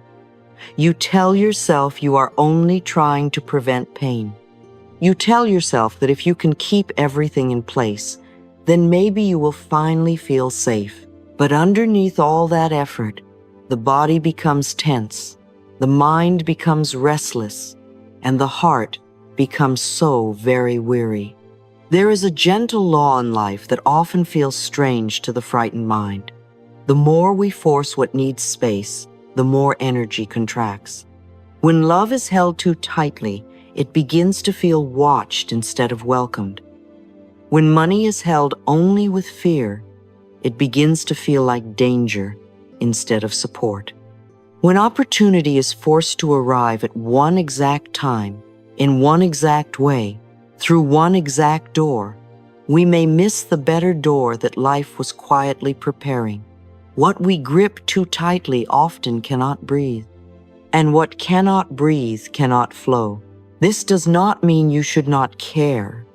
You tell yourself you are only trying to prevent pain. You tell yourself that if you can keep everything in place, then maybe you will finally feel safe. But underneath all that effort, the body becomes tense, the mind becomes restless, and the heart becomes so very weary. There is a gentle law in life that often feels strange to the frightened mind. The more we force what needs space, the more energy contracts. When love is held too tightly, it begins to feel watched instead of welcomed. When money is held only with fear, it begins to feel like danger instead of support. When opportunity is forced to arrive at one exact time, in one exact way, through one exact door, we may miss the better door that life was quietly preparing. What we grip too tightly often cannot breathe, and what cannot breathe cannot flow. This does not mean you should not care.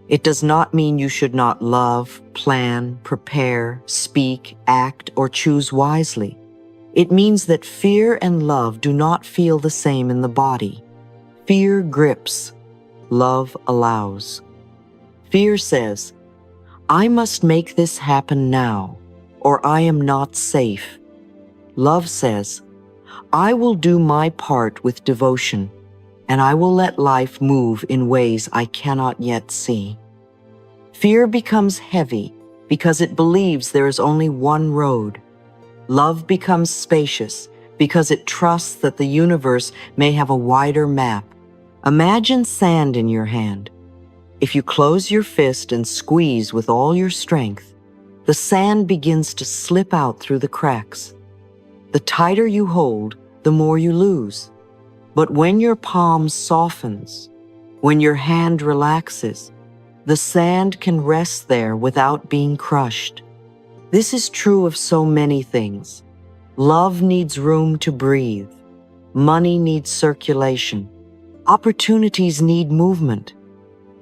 It does not mean you should not love, plan, prepare, speak, act, or choose wisely. It means that fear and love do not feel the same in the body. Fear grips, love allows. Fear says, I must make this happen now, or I am not safe. Love says, I will do my part with devotion, and I will let life move in ways I cannot yet see. Fear becomes heavy because it believes there is only one road. Love becomes spacious because it trusts that the universe may have a wider map. Imagine sand in your hand. If you close your fist and squeeze with all your strength, the sand begins to slip out through the cracks. The tighter you hold, the more you lose. But when your palm softens, when your hand relaxes, the sand can rest there without being crushed. This is true of so many things. Love needs room to breathe. Money needs circulation. Opportunities need movement.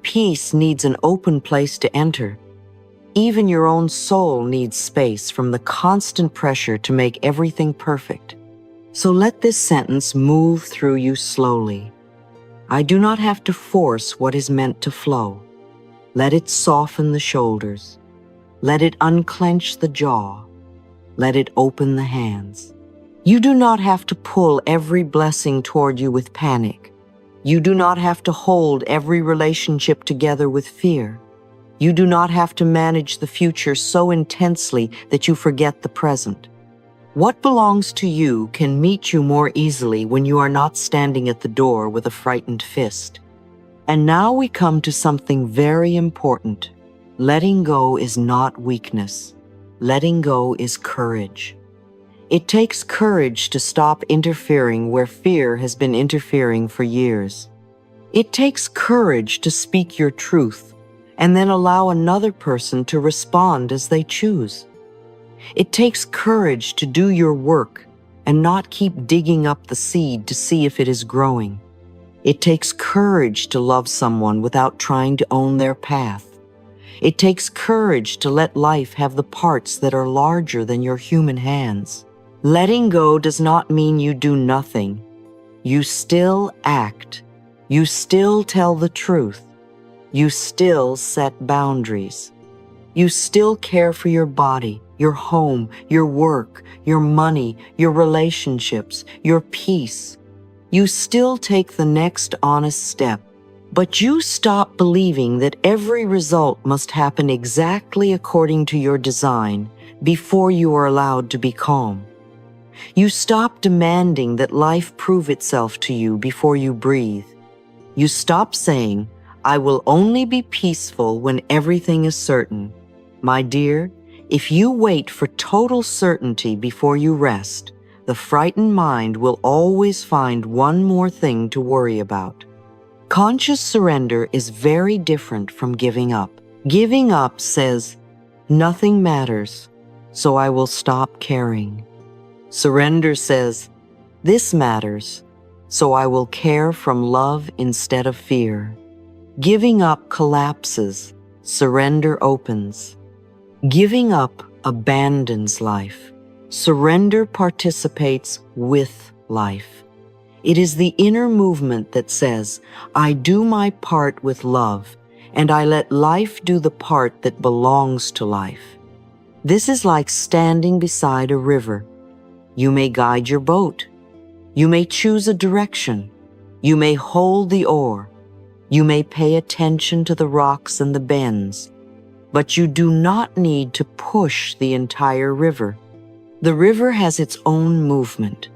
Peace needs an open place to enter. Even your own soul needs space from the constant pressure to make everything perfect. So let this sentence move through you slowly. I do not have to force what is meant to flow. Let it soften the shoulders. Let it unclench the jaw. Let it open the hands. You do not have to pull every blessing toward you with panic. You do not have to hold every relationship together with fear. You do not have to manage the future so intensely that you forget the present. What belongs to you can meet you more easily when you are not standing at the door with a frightened fist. And now we come to something very important. Letting go is not weakness. Letting go is courage. It takes courage to stop interfering where fear has been interfering for years. It takes courage to speak your truth and then allow another person to respond as they choose. It takes courage to do your work and not keep digging up the seed to see if it is growing. It takes courage to love someone without trying to own their path. It takes courage to let life have the parts that are larger than your human hands. Letting go does not mean you do nothing. You still act. You still tell the truth. You still set boundaries. You still care for your body, your home, your work, your money, your relationships, your peace. You still take the next honest step, but you stop believing that every result must happen exactly according to your design before you are allowed to be calm. You stop demanding that life prove itself to you before you breathe. You stop saying, I will only be peaceful when everything is certain. My dear, if you wait for total certainty before you rest, the frightened mind will always find one more thing to worry about. Conscious surrender is very different from giving up. Giving up says, nothing matters, so I will stop caring. Surrender says, this matters, so I will care from love instead of fear. Giving up collapses, surrender opens. Giving up abandons life. Surrender participates with life. It is the inner movement that says, I do my part with love, and I let life do the part that belongs to life. This is like standing beside a river. You may guide your boat. You may choose a direction. You may hold the oar. You may pay attention to the rocks and the bends. But you do not need to push the entire river. The river has its own movement.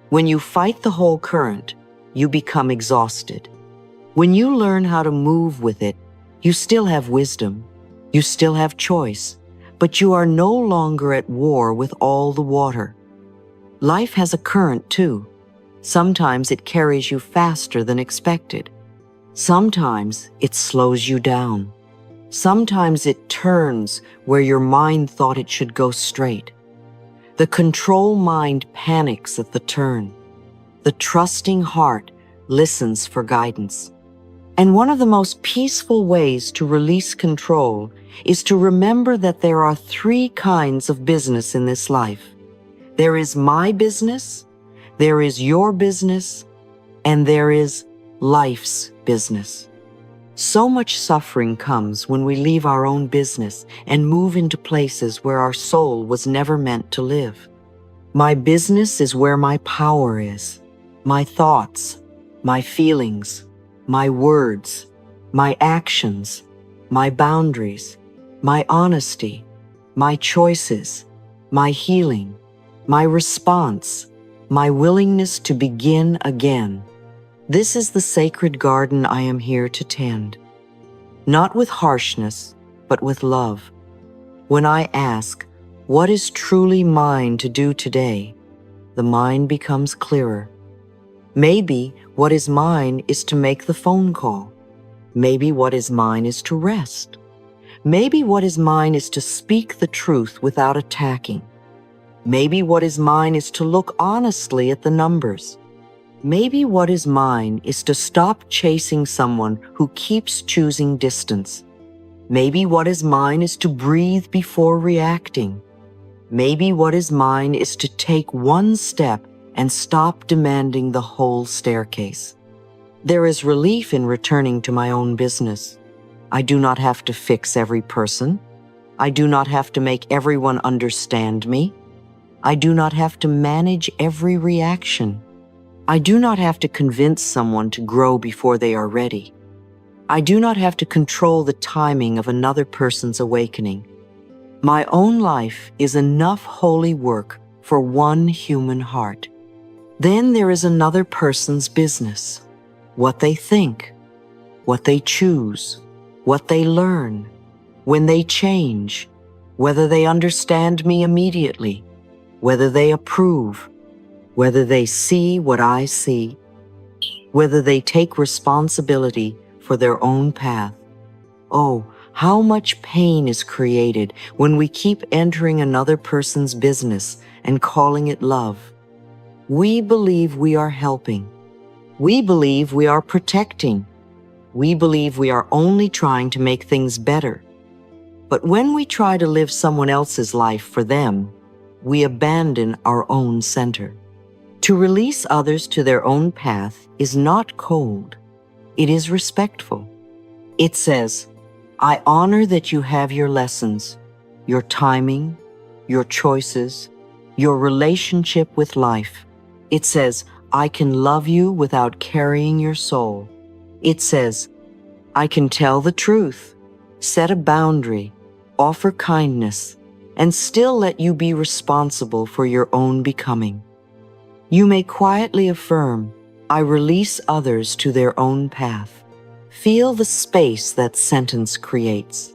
When you fight the whole current, you become exhausted. When you learn how to move with it, you still have wisdom, you still have choice, but you are no longer at war with all the water. Life has a current too. Sometimes it carries you faster than expected. Sometimes it slows you down. Sometimes it turns where your mind thought it should go straight. The control mind panics at the turn. The trusting heart listens for guidance. And one of the most peaceful ways to release control is to remember that there are three kinds of business in this life. There is my business, there is your business, and there is life's business. So much suffering comes when we leave our own business and move into places where our soul was never meant to live. My business is where my power is, my thoughts, my feelings, my words, my actions, my boundaries, my honesty, my choices, my healing, my response, my willingness to begin again. This is the sacred garden I am here to tend. Not with harshness, but with love. When I ask, what is truly mine to do today, the mind becomes clearer. Maybe what is mine is to make the phone call. Maybe what is mine is to rest. Maybe what is mine is to speak the truth without attacking. Maybe what is mine is to look honestly at the numbers. Maybe what is mine is to stop chasing someone who keeps choosing distance. Maybe what is mine is to breathe before reacting. Maybe what is mine is to take one step and stop demanding the whole staircase. There is relief in returning to my own business. I do not have to fix every person. I do not have to make everyone understand me. I do not have to manage every reaction. I do not have to convince someone to grow before they are ready. I do not have to control the timing of another person's awakening. My own life is enough holy work for one human heart. Then there is another person's business. What they think, what they choose, what they learn, when they change, whether they understand me immediately, whether they approve, whether they see what I see, whether they take responsibility for their own path. Oh, how much pain is created when we keep entering another person's business and calling it love. We believe we are helping. We believe we are protecting. We believe we are only trying to make things better. But when we try to live someone else's life for them, we abandon our own center. To release others to their own path is not cold. It is respectful. It says, I honor that you have your lessons, your timing, your choices, your relationship with life. It says, I can love you without carrying your soul. It says, I can tell the truth, set a boundary, offer kindness, and still let you be responsible for your own becoming. You may quietly affirm, I release others to their own path. Feel the space that sentence creates.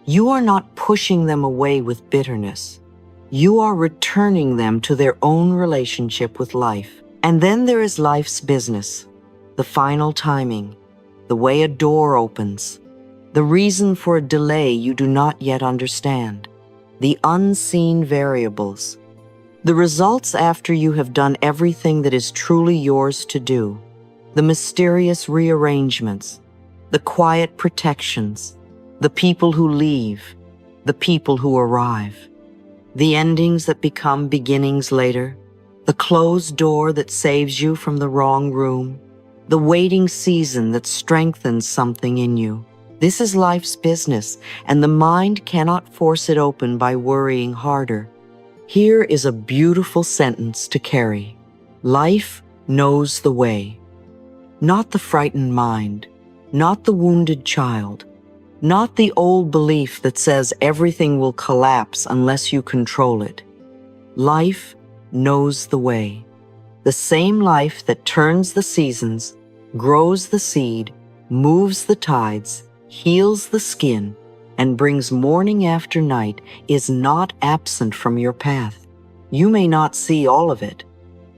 You are not pushing them away with bitterness. You are returning them to their own relationship with life. And then there is life's business, the final timing, the way a door opens, the reason for a delay you do not yet understand, the unseen variables, the results after you have done everything that is truly yours to do, the mysterious rearrangements, the quiet protections, the people who leave, the people who arrive, the endings that become beginnings later, the closed door that saves you from the wrong room, the waiting season that strengthens something in you. This is life's business, and the mind cannot force it open by worrying harder. Here is a beautiful sentence to carry. Life knows the way. Not the frightened mind, not the wounded child, not the old belief that says everything will collapse unless you control it. Life knows the way. The same life that turns the seasons, grows the seed, moves the tides, heals the skin, and brings morning after night is not absent from your path. You may not see all of it.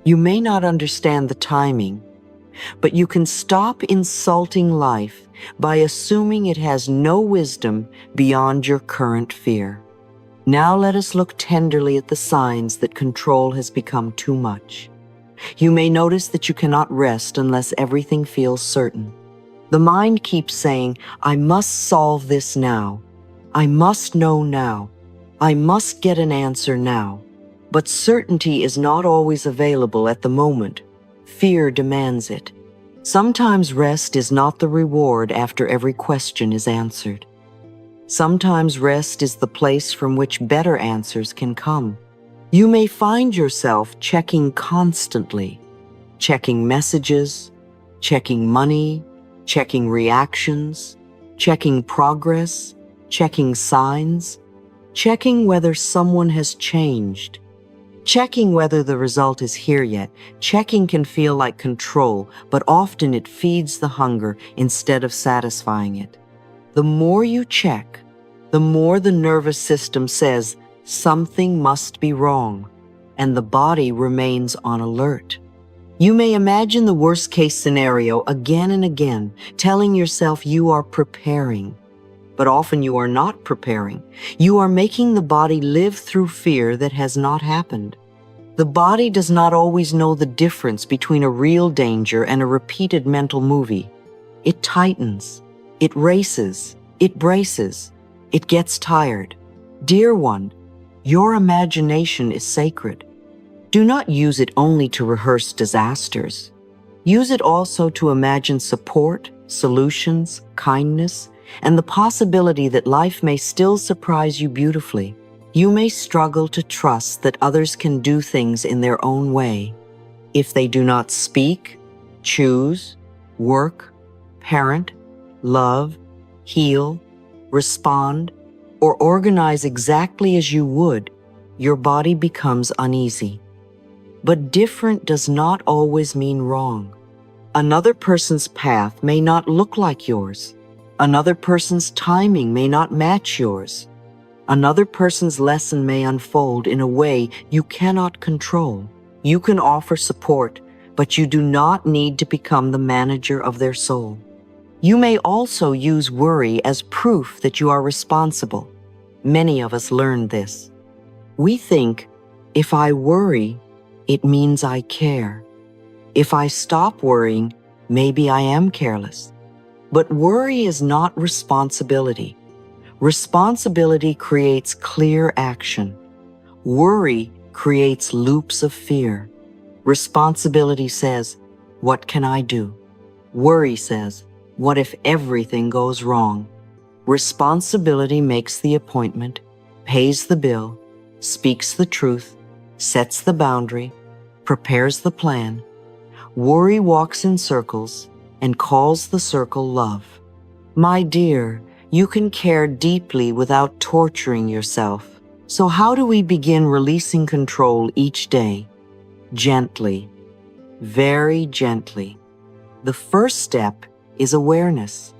You may not understand the timing. but you can stop insulting life by assuming it has no wisdom beyond your current fear. Now let us look tenderly at the signs that control has become too much. You may notice that you cannot rest unless everything feels certain. The mind keeps saying, I must solve this now. I must know now. I must get an answer now. But certainty is not always available at the moment. Fear demands it. Sometimes rest is not the reward after every question is answered. Sometimes rest is the place from which better answers can come. You may find yourself checking constantly, checking messages, checking money, checking reactions, checking progress, checking signs, checking whether someone has changed, checking whether the result is here yet. Checking can feel like control, but often it feeds the hunger instead of satisfying it. The more you check, the more the nervous system says something must be wrong, and the body remains on alert. You may imagine the worst-case scenario again and again, telling yourself you are preparing. But often you are not preparing. You are making the body live through fear that has not happened. The body does not always know the difference between a real danger and a repeated mental movie. It tightens, it races, it braces, it gets tired. Dear one, your imagination is sacred. Do not use it only to rehearse disasters. Use it also to imagine support, solutions, kindness, and the possibility that life may still surprise you beautifully. You may struggle to trust that others can do things in their own way. If they do not speak, choose, work, parent, love, heal, respond, or organize exactly as you would, your body becomes uneasy. But different does not always mean wrong. Another person's path may not look like yours. Another person's timing may not match yours. Another person's lesson may unfold in a way you cannot control. You can offer support, but you do not need to become the manager of their soul. You may also use worry as proof that you are responsible. Many of us learned this. We think, if I worry, it means I care. If I stop worrying, maybe I am careless. But worry is not responsibility. Responsibility creates clear action. Worry creates loops of fear. Responsibility says, what can I do? Worry says, what if everything goes wrong? Responsibility makes the appointment, pays the bill, speaks the truth, sets the boundary, prepares the plan. Worry walks in circles and calls the circle love. My dear, you can care deeply without torturing yourself. So how do we begin releasing control each day? Gently, very gently. The first step is awareness.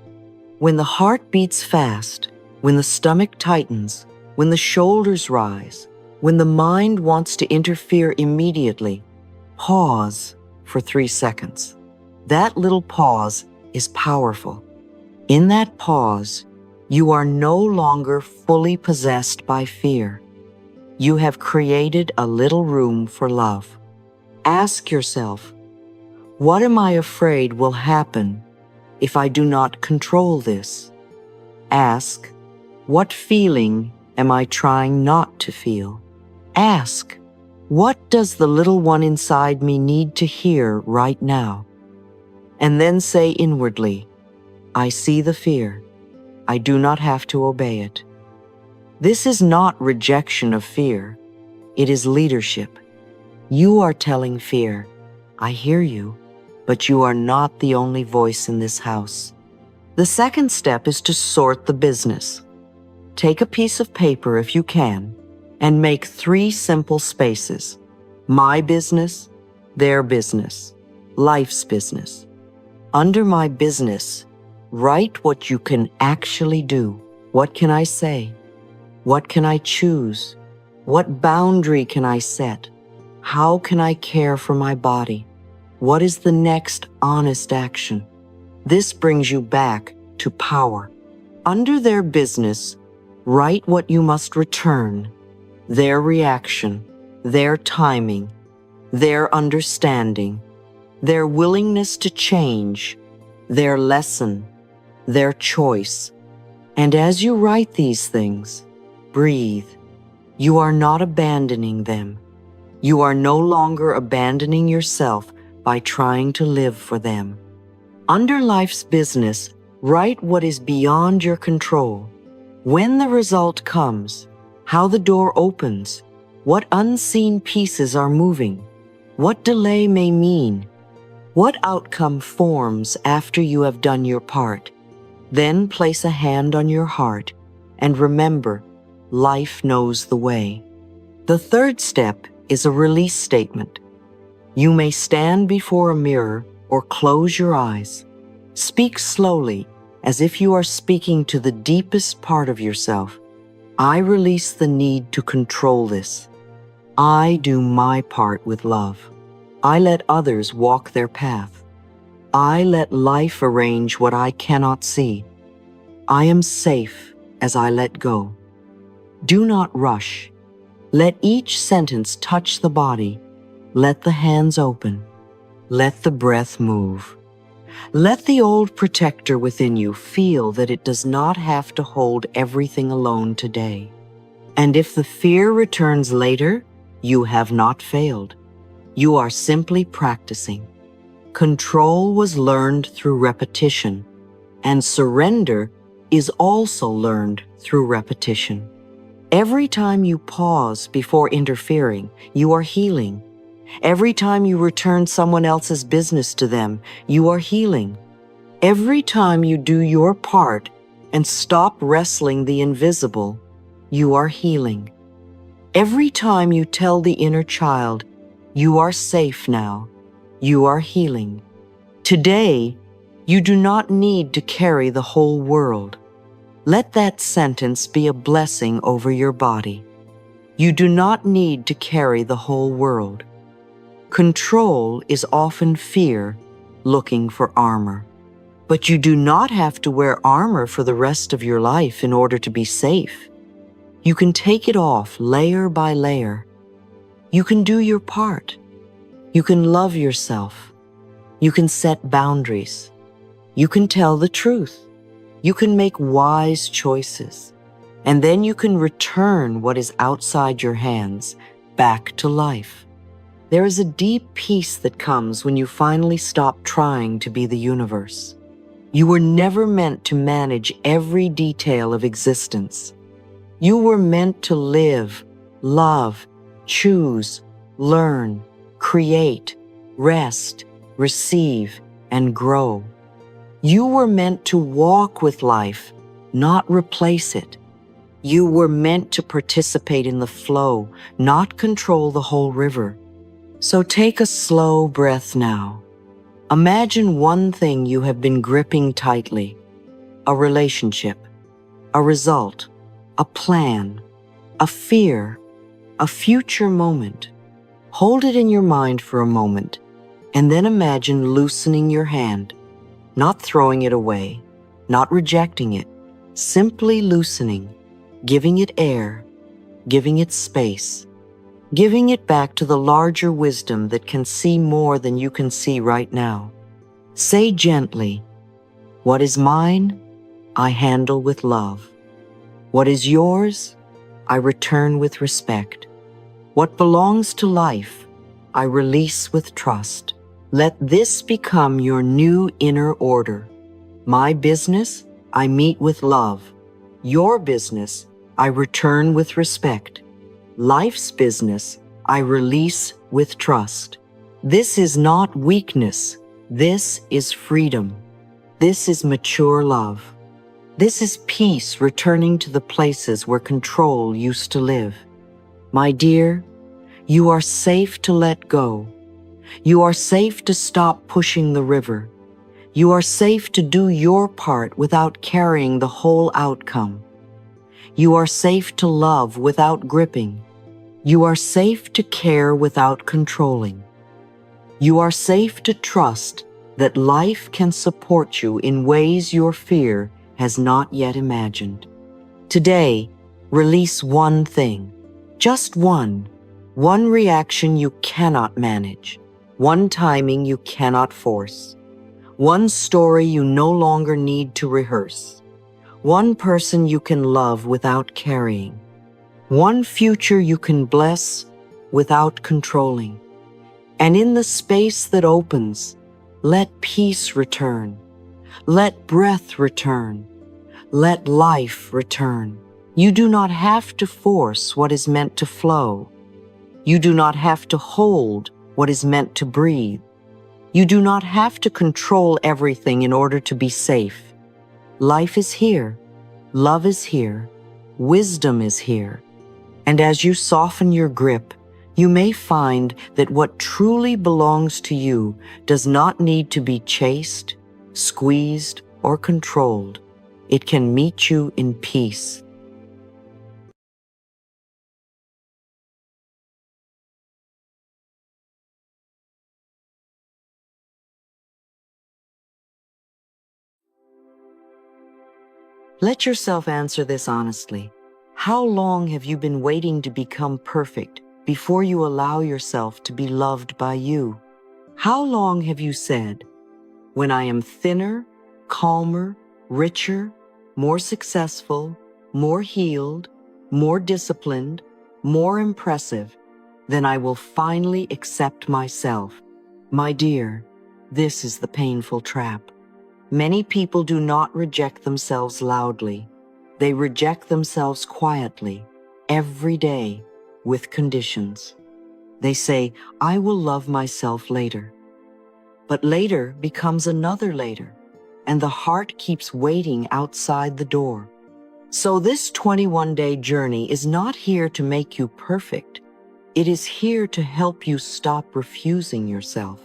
When the heart beats fast, when the stomach tightens, when the shoulders rise, when the mind wants to interfere immediately, pause for 3 seconds. That little pause is powerful. In that pause, you are no longer fully possessed by fear. You have created a little room for love. Ask yourself, what am I afraid will happen if I do not control this? Ask, what feeling am I trying not to feel? Ask, what does the little one inside me need to hear right now? And then say inwardly, I see the fear. I do not have to obey it. This is not rejection of fear. It is leadership. You are telling fear, I hear you, but you are not the only voice in this house. The second step is to sort the business. Take a piece of paper if you can, and make 3 simple spaces. My business, their business, life's business. Under my business, write what you can actually do. What can I say? What can I choose? What boundary can I set? How can I care for my body? What is the next honest action? This brings you back to power. Under their business, write what you must return, their reaction, their timing, their understanding, their willingness to change, their lesson, their choice. And as you write these things, breathe. You are not abandoning them. You are no longer abandoning yourself by trying to live for them. Under life's business, write what is beyond your control. When the result comes, how the door opens, what unseen pieces are moving, what delay may mean, what outcome forms after you have done your part. Then place a hand on your heart and remember, life knows the way. The third step is a release statement. You may stand before a mirror or close your eyes. Speak slowly, as if you are speaking to the deepest part of yourself. I release the need to control this. I do my part with love. I let others walk their path. I let life arrange what I cannot see. I am safe as I let go. Do not rush. Let each sentence touch the body. Let the hands open. Let the breath move. Let the old protector within you feel that it does not have to hold everything alone today. And if the fear returns later, you have not failed. You are simply practicing. Control was learned through repetition, and surrender is also learned through repetition. Every time you pause before interfering, you are healing. Every time you return someone else's business to them, you are healing. Every time you do your part and stop wrestling the invisible, you are healing. Every time you tell the inner child, you are safe now, you are healing. Today, you do not need to carry the whole world. Let that sentence be a blessing over your body. You do not need to carry the whole world. Control is often fear looking for armor. But you do not have to wear armor for the rest of your life in order to be safe. You can take it off layer by layer. You can do your part. You can love yourself. You can set boundaries. You can tell the truth. You can make wise choices. And then you can return what is outside your hands back to life. There is a deep peace that comes when you finally stop trying to be the universe. You were never meant to manage every detail of existence. You were meant to live, love, choose, learn, create, rest, receive, and grow. You were meant to walk with life, not replace it. You were meant to participate in the flow, not control the whole river. So take a slow breath now. Imagine one thing you have been gripping tightly: a relationship, a result, a plan, a fear, a future moment. Hold it in your mind for a moment, and then imagine loosening your hand, not throwing it away, not rejecting it, simply loosening, giving it air, giving it space, giving it back to the larger wisdom that can see more than you can see right now. Say gently, "What is mine, I handle with love. What is yours, I return with respect. What belongs to life, I release with trust." Let this become your new inner order. My business, I meet with love. Your business, I return with respect. Life's business, I release with trust. This is not weakness. This is freedom. This is mature love. This is peace returning to the places where control used to live. My dear, you are safe to let go. You are safe to stop pushing the river. You are safe to do your part without carrying the whole outcome. You are safe to love without gripping. You are safe to care without controlling. You are safe to trust that life can support you in ways your fear has not yet imagined. Today, release one thing, just one reaction you cannot manage, one timing you cannot force, one story you no longer need to rehearse, one person you can love without carrying, one future you can bless without controlling. And in the space that opens, let peace return, let breath return, let life return. You do not have to force what is meant to flow. You do not have to hold what is meant to breathe. You do not have to control everything in order to be safe. Life is here, love is here, wisdom is here. And as you soften your grip, you may find that what truly belongs to you does not need to be chased, squeezed, or controlled. It can meet you in peace. Let yourself answer this honestly. How long have you been waiting to become perfect before you allow yourself to be loved by you? How long have you said, when I am thinner, calmer, richer, more successful, more healed, more disciplined, more impressive, then I will finally accept myself? My dear, this is the painful trap. Many people do not reject themselves loudly. They reject themselves quietly, every day, with conditions. They say, I will love myself later. But later becomes another later, and the heart keeps waiting outside the door. So this 21-day journey is not here to make you perfect. It is here to help you stop refusing yourself.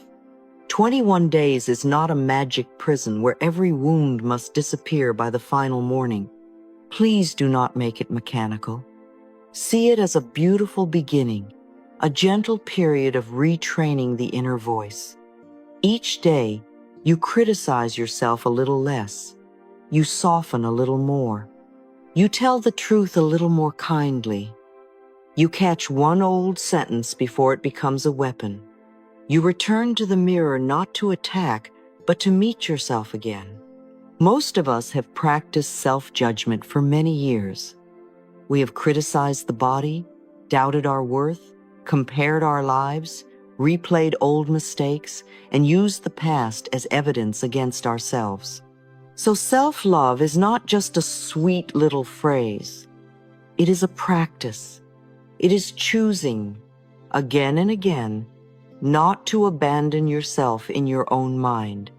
21 days is not a magic prison where every wound must disappear by the final morning. Please do not make it mechanical. See it as a beautiful beginning, a gentle period of retraining the inner voice. Each day, you criticize yourself a little less. You soften a little more. You tell the truth a little more kindly. You catch one old sentence before it becomes a weapon. You return to the mirror not to attack, but to meet yourself again. Most of us have practiced self-judgment for many years. We have criticized the body, doubted our worth, compared our lives, replayed old mistakes, and used the past as evidence against ourselves. So self-love is not just a sweet little phrase. It is a practice. It is choosing, again and again, not to abandon yourself in your own mind.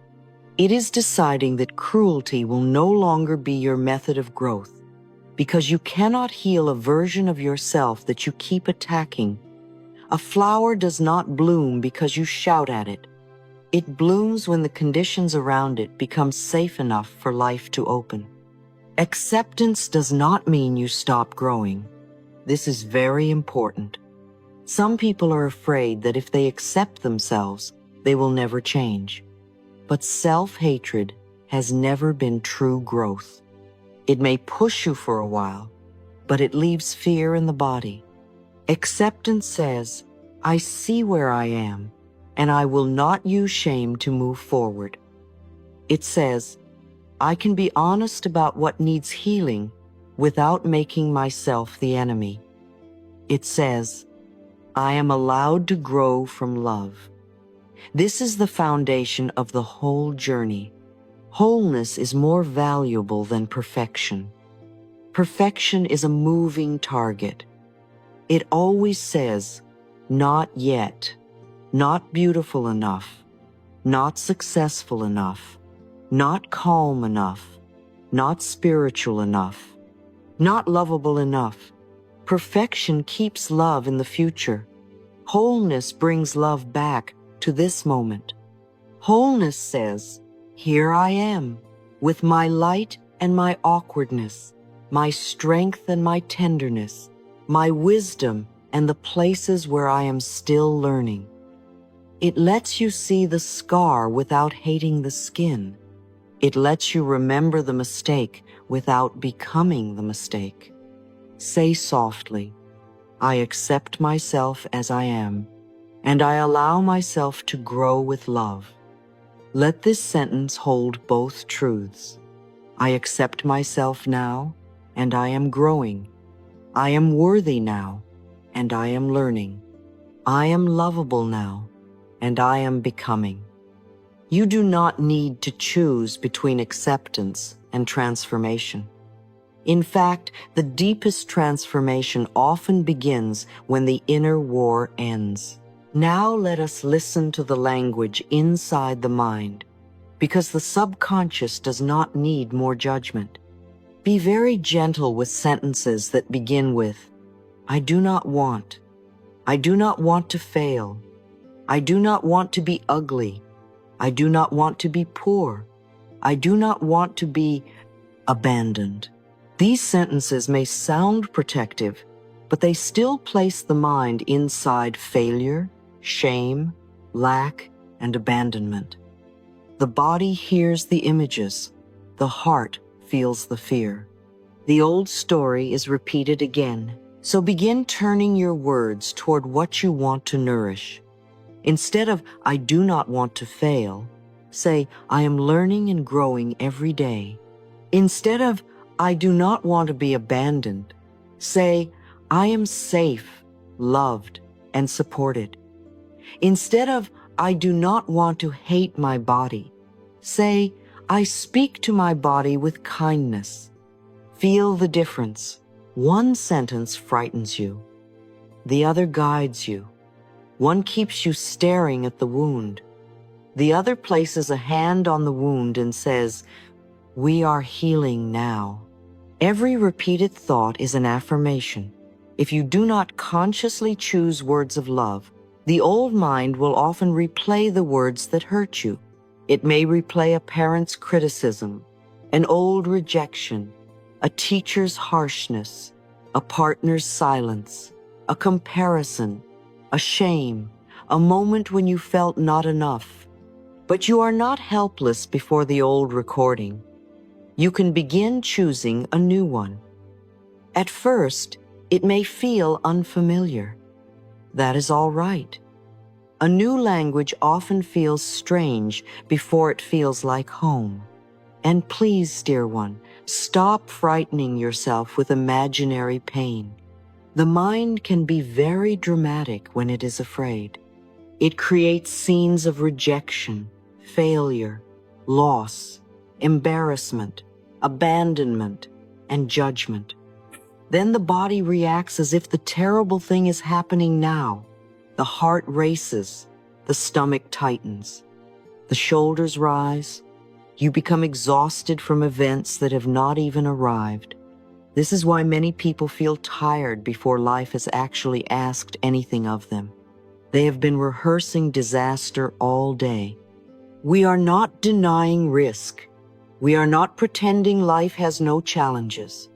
It is deciding that cruelty will no longer be your method of growth, because you cannot heal a version of yourself that you keep attacking. A flower does not bloom because you shout at it. It blooms when the conditions around it become safe enough for life to open. Acceptance does not mean you stop growing. This is very important. Some people are afraid that if they accept themselves, they will never change. But self-hatred has never been true growth. It may push you for a while, but it leaves fear in the body. Acceptance says, I see where I am, and I will not use shame to move forward. It says, I can be honest about what needs healing without making myself the enemy. It says, I am allowed to grow from love. This is the foundation of the whole journey. Wholeness is more valuable than perfection. Perfection is a moving target. It always says, not yet, not beautiful enough, not successful enough, not calm enough, not spiritual enough, not lovable enough. Perfection keeps love in the future. Wholeness brings love back to this moment. Wholeness says, here I am, with my light and my awkwardness, my strength and my tenderness, my wisdom and the places where I am still learning. It lets you see the scar without hating the skin. It lets you remember the mistake without becoming the mistake. Say softly, I accept myself as I am, and I allow myself to grow with love. Let this sentence hold both truths. I accept myself now, and I am growing. I am worthy now, and I am learning. I am lovable now, and I am becoming. You do not need to choose between acceptance and transformation. In fact, the deepest transformation often begins when the inner war ends. Now let us listen to the language inside the mind, because the subconscious does not need more judgment. Be very gentle with sentences that begin with, I do not want. I do not want to fail. I do not want to be ugly. I do not want to be poor. I do not want to be abandoned. These sentences may sound protective, but they still place the mind inside failure, shame, lack, and abandonment. The body hears the images. The heart feels the fear. The old story is repeated again, so begin turning your words toward what you want to nourish. Instead of, I do not want to fail, say, I am learning and growing every day. Instead of, I do not want to be abandoned, say, I am safe, loved, and supported. Instead of, I do not want to hate my body, say, I speak to my body with kindness. Feel the difference. One sentence frightens you. The other guides you. One keeps you staring at the wound. The other places a hand on the wound and says, we are healing now. Every repeated thought is an affirmation. If you do not consciously choose words of love, the old mind will often replay the words that hurt you. It may replay a parent's criticism, an old rejection, a teacher's harshness, a partner's silence, a comparison, a shame, a moment when you felt not enough. But you are not helpless before the old recording. You can begin choosing a new one. At first, it may feel unfamiliar. That is all right. A new language often feels strange before it feels like home. And please, dear one, stop frightening yourself with imaginary pain. The mind can be very dramatic when it is afraid. It creates scenes of rejection, failure, loss, embarrassment, abandonment, and judgment. Then the body reacts as if the terrible thing is happening now. The heart races, the stomach tightens, the shoulders rise. You become exhausted from events that have not even arrived. This is why many people feel tired before life has actually asked anything of them. They have been rehearsing disaster all day. We are not denying risk. We are not pretending life has no challenges.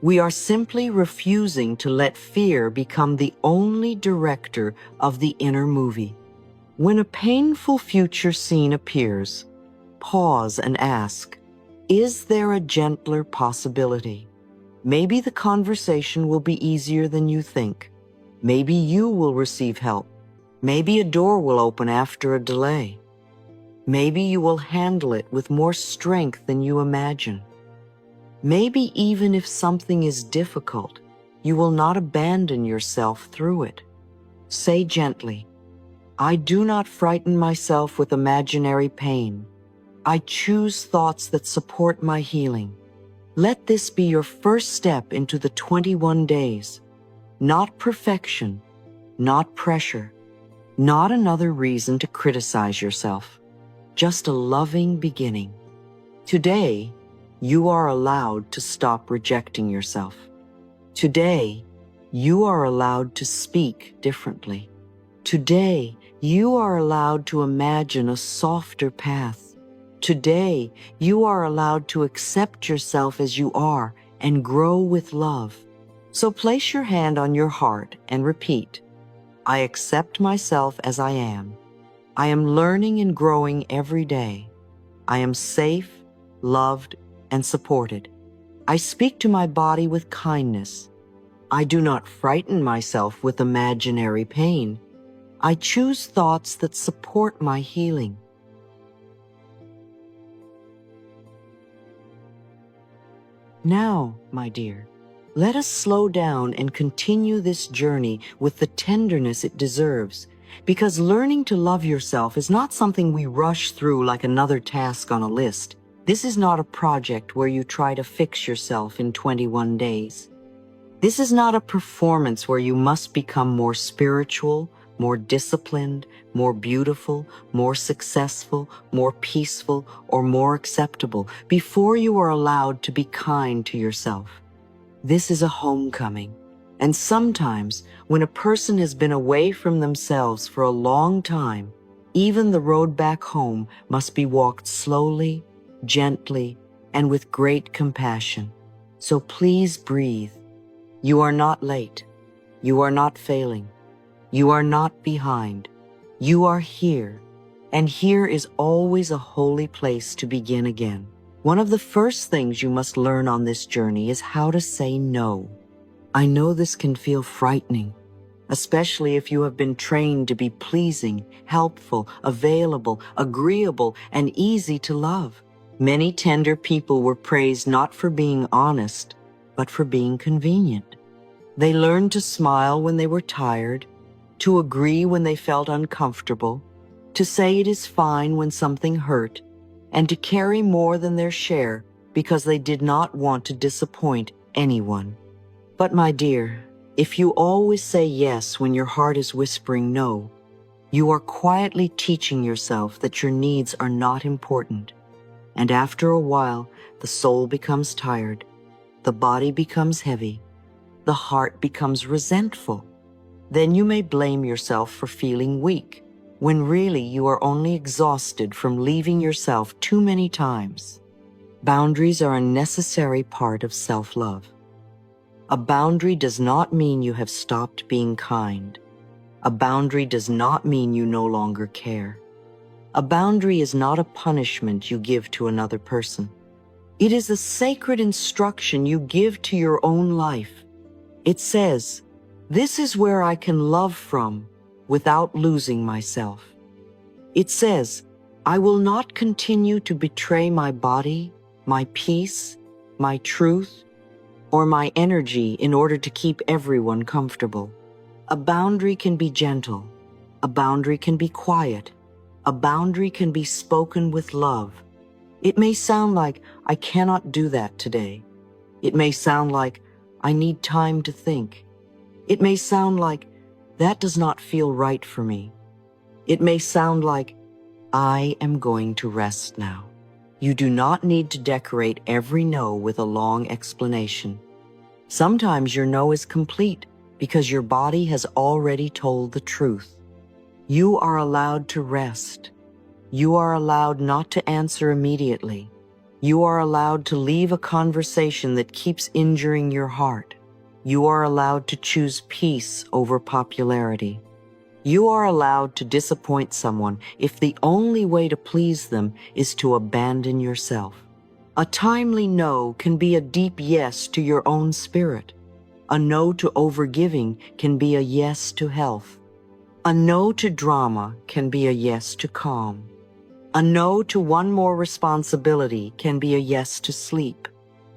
We are simply refusing to let fear become the only director of the inner movie. When a painful future scene appears, pause and ask, is there a gentler possibility? Maybe the conversation will be easier than you think. Maybe you will receive help. Maybe a door will open after a delay. Maybe you will handle it with more strength than you imagine. Maybe even if something is difficult, you will not abandon yourself through it. Say gently, I do not frighten myself with imaginary pain. I choose thoughts that support my healing. Let this be your first step into the 21 days. Not perfection, not pressure, not another reason to criticize yourself. Just a loving beginning. Today, you are allowed to stop rejecting yourself. Today, you are allowed to speak differently. Today, you are allowed to imagine a softer path. Today, you are allowed to accept yourself as you are and grow with love. So place your hand on your heart and repeat, I accept myself as I am. I am learning and growing every day. I am safe, loved, and supported. I speak to my body with kindness. I do not frighten myself with imaginary pain. I choose thoughts that support my healing. Now, my dear, let us slow down and continue this journey with the tenderness it deserves, because learning to love yourself is not something we rush through like another task on a list. This is not a project where you try to fix yourself in 21 days. This is not a performance where you must become more spiritual, more disciplined, more beautiful, more successful, more peaceful, or more acceptable before you are allowed to be kind to yourself. This is a homecoming. And sometimes, when a person has been away from themselves for a long time, even the road back home must be walked slowly, gently, and with great compassion. So please breathe. You are not late. You are not failing. You are not behind. You are here. And here is always a holy place to begin again. One of the first things you must learn on this journey is how to say no. I know this can feel frightening, especially if you have been trained to be pleasing, helpful, available, agreeable, and easy to love. Many tender people were praised not for being honest, but for being convenient. They learned to smile when they were tired, to agree when they felt uncomfortable, to say it is fine when something hurt, and to carry more than their share because they did not want to disappoint anyone. But my dear, if you always say yes when your heart is whispering no, you are quietly teaching yourself that your needs are not important. And after a while, the soul becomes tired, the body becomes heavy, the heart becomes resentful. Then you may blame yourself for feeling weak, when really you are only exhausted from leaving yourself too many times. Boundaries are a necessary part of self-love. A boundary does not mean you have stopped being kind. A boundary does not mean you no longer care. A boundary is not a punishment you give to another person. It is a sacred instruction you give to your own life. It says, "This is where I can love from without losing myself." It says, "I will not continue to betray my body, my peace, my truth, or my energy in order to keep everyone comfortable." A boundary can be gentle. A boundary can be quiet. A boundary can be spoken with love. It may sound like, "I cannot do that today." It may sound like, "I need time to think." It may sound like, "That does not feel right for me." It may sound like, "I am going to rest now." You do not need to decorate every no with a long explanation. Sometimes your no is complete because your body has already told the truth. You are allowed to rest. You are allowed not to answer immediately. You are allowed to leave a conversation that keeps injuring your heart. You are allowed to choose peace over popularity. You are allowed to disappoint someone if the only way to please them is to abandon yourself. A timely no can be a deep yes to your own spirit. A no to overgiving can be a yes to health. A no to drama can be a yes to calm. A no to one more responsibility can be a yes to sleep.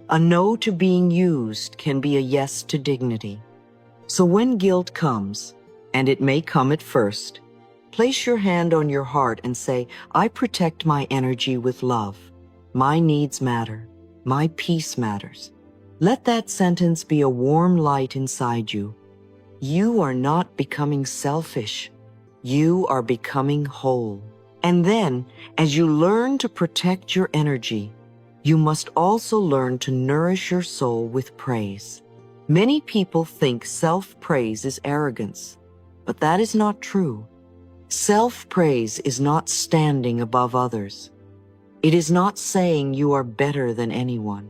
A no to being used can be a yes to dignity. So when guilt comes, and it may come at first, place your hand on your heart and say, "I protect my energy with love. My needs matter. My peace matters." Let that sentence be a warm light inside you. You are not becoming selfish. You are becoming whole. And then, as you learn to protect your energy, you must also learn to nourish your soul with praise. Many people think self-praise is arrogance, but that is not true. Self-praise is not standing above others. It is not saying you are better than anyone.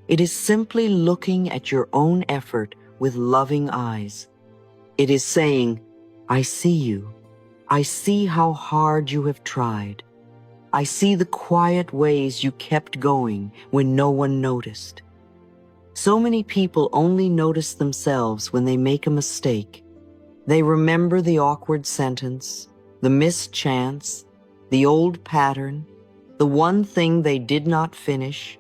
It is simply looking at your own effort with loving eyes. It is saying, "I see you. I see how hard you have tried. I see the quiet ways you kept going when no one noticed. So many people only notice themselves when they make a mistake. They remember the awkward sentence, the missed chance, the old pattern, the one thing they did not finish,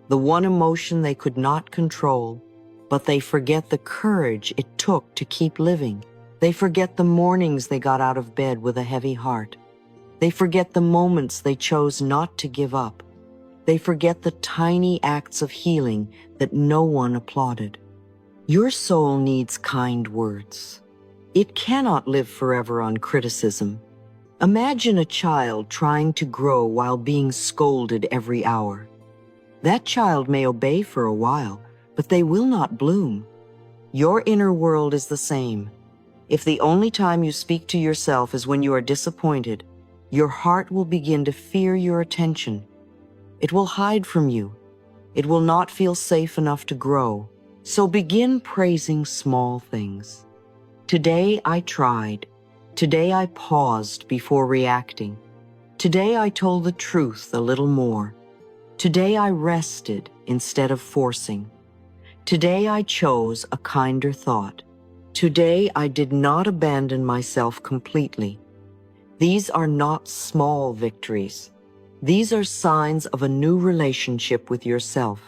the one emotion they could not control, but they forget the courage it took to keep living. They forget the mornings they got out of bed with a heavy heart. They forget the moments they chose not to give up. They forget the tiny acts of healing that no one applauded. Your soul needs kind words. It cannot live forever on criticism. Imagine a child trying to grow while being scolded every hour. That child may obey for a while, but they will not bloom. Your inner world is the same. If the only time you speak to yourself is when you are disappointed, your heart will begin to fear your attention. It will hide from you. It will not feel safe enough to grow. So begin praising small things. Today I tried. Today I paused before reacting. Today I told the truth a little more. Today I rested instead of forcing. Today I chose a kinder thought. Today I did not abandon myself completely. These are not small victories. These are signs of a new relationship with yourself.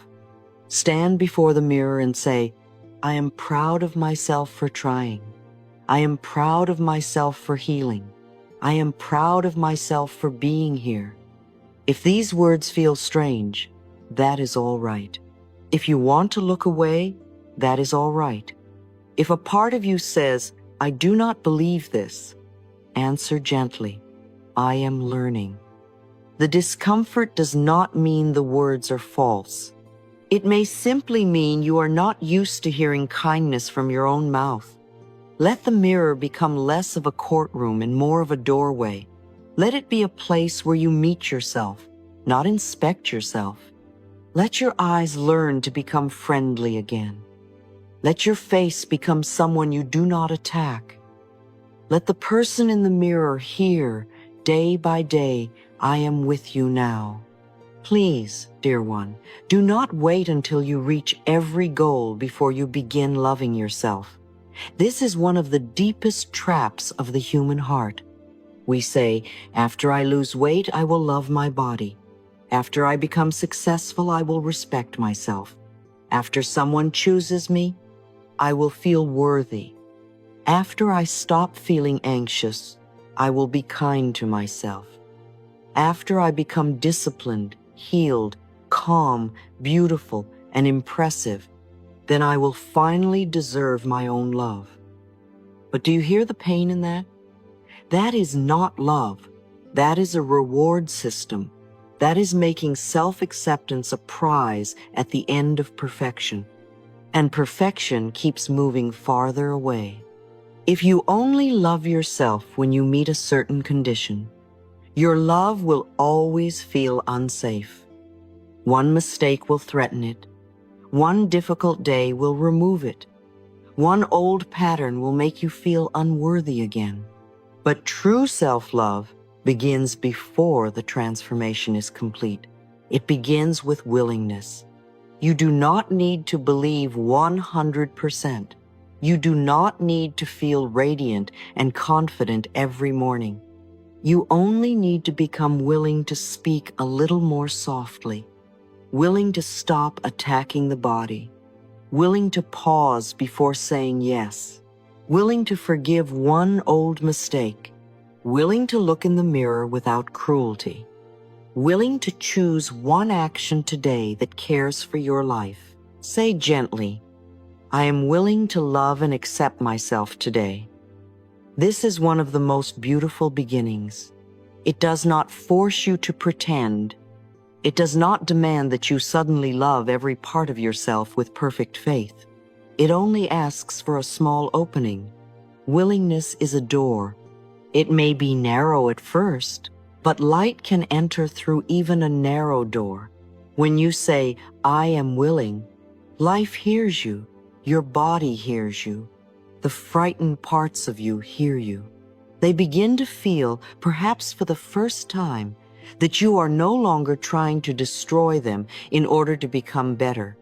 Stand before the mirror and say, I am proud of myself for trying. I am proud of myself for healing. I am proud of myself for being here. If these words feel strange, that is all right. If you want to look away, that is all right. If a part of you says, I do not believe this, answer gently, I am learning. The discomfort does not mean the words are false. It may simply mean you are not used to hearing kindness from your own mouth. Let the mirror become less of a courtroom and more of a doorway. Let it be a place where you meet yourself, not inspect yourself. Let your eyes learn to become friendly again. Let your face become someone you do not attack. Let the person in the mirror hear, day by day, I am with you now. Please, dear one, do not wait until you reach every goal before you begin loving yourself. This is one of the deepest traps of the human heart. We say, after I lose weight, I will love my body. After I become successful, I will respect myself. After someone chooses me, I will feel worthy. After I stop feeling anxious, I will be kind to myself. After I become disciplined, healed, calm, beautiful, and impressive, then I will finally deserve my own love. But do you hear the pain in that? That is not love. That is a reward system. That is making self-acceptance a prize at the end of perfection. And perfection keeps moving farther away. If you only love yourself when you meet a certain condition, your love will always feel unsafe. One mistake will threaten it. One difficult day will remove it. One old pattern will make you feel unworthy again. But true self-love begins before the transformation is complete. It begins with willingness. You do not need to believe 100%. You do not need to feel radiant and confident every morning. You only need to become willing to speak a little more softly, willing to stop attacking the body, willing to pause before saying yes, willing to forgive one old mistake, willing to look in the mirror without cruelty, willing to choose one action today that cares for your life. Say gently, I am willing to love and accept myself today. This is one of the most beautiful beginnings. It does not force you to pretend. It does not demand that you suddenly love every part of yourself with perfect faith. It only asks for a small opening. Willingness is a door. It may be narrow at first, but light can enter through even a narrow door. When you say, I am willing, life hears you. Your body hears you. The frightened parts of you hear you. They begin to feel, perhaps for the first time, that you are no longer trying to destroy them in order to become better.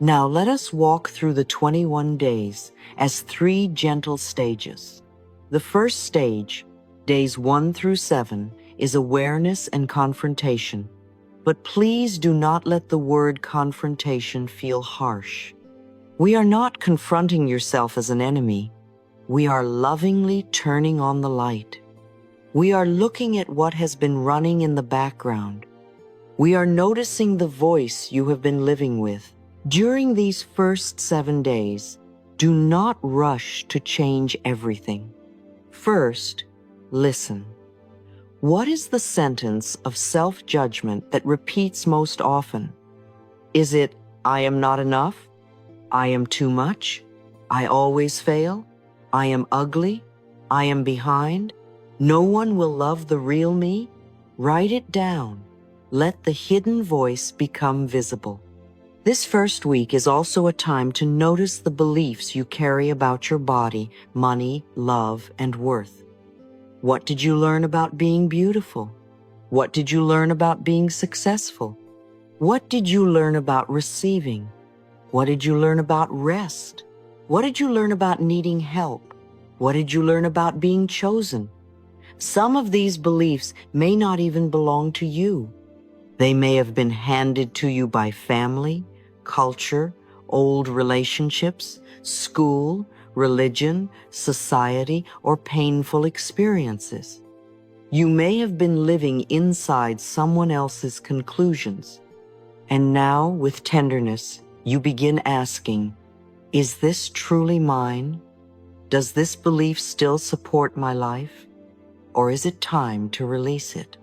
Now let us walk through the 21 days as 3 gentle stages. The first stage, days 1 through 7, is awareness and confrontation. But please do not let the word confrontation feel harsh. We are not confronting yourself as an enemy. We are lovingly turning on the light. We are looking at what has been running in the background. We are noticing the voice you have been living with. During these first 7 days, do not rush to change everything. First, listen. What is the sentence of self-judgment that repeats most often? Is it, I am not enough? I am too much? I always fail? I am ugly? I am behind? No one will love the real me? Write it down. Let the hidden voice become visible. This first week is also a time to notice the beliefs you carry about your body, money, love, and worth. What did you learn about being beautiful? What did you learn about being successful? What did you learn about receiving? What did you learn about rest? What did you learn about needing help? What did you learn about being chosen? Some of these beliefs may not even belong to you. They may have been handed to you by family, culture, old relationships, school, religion, society, or painful experiences. You may have been living inside someone else's conclusions. And now, with tenderness, you begin asking, is this truly mine? Does this belief still support my life? Or is it time to release it?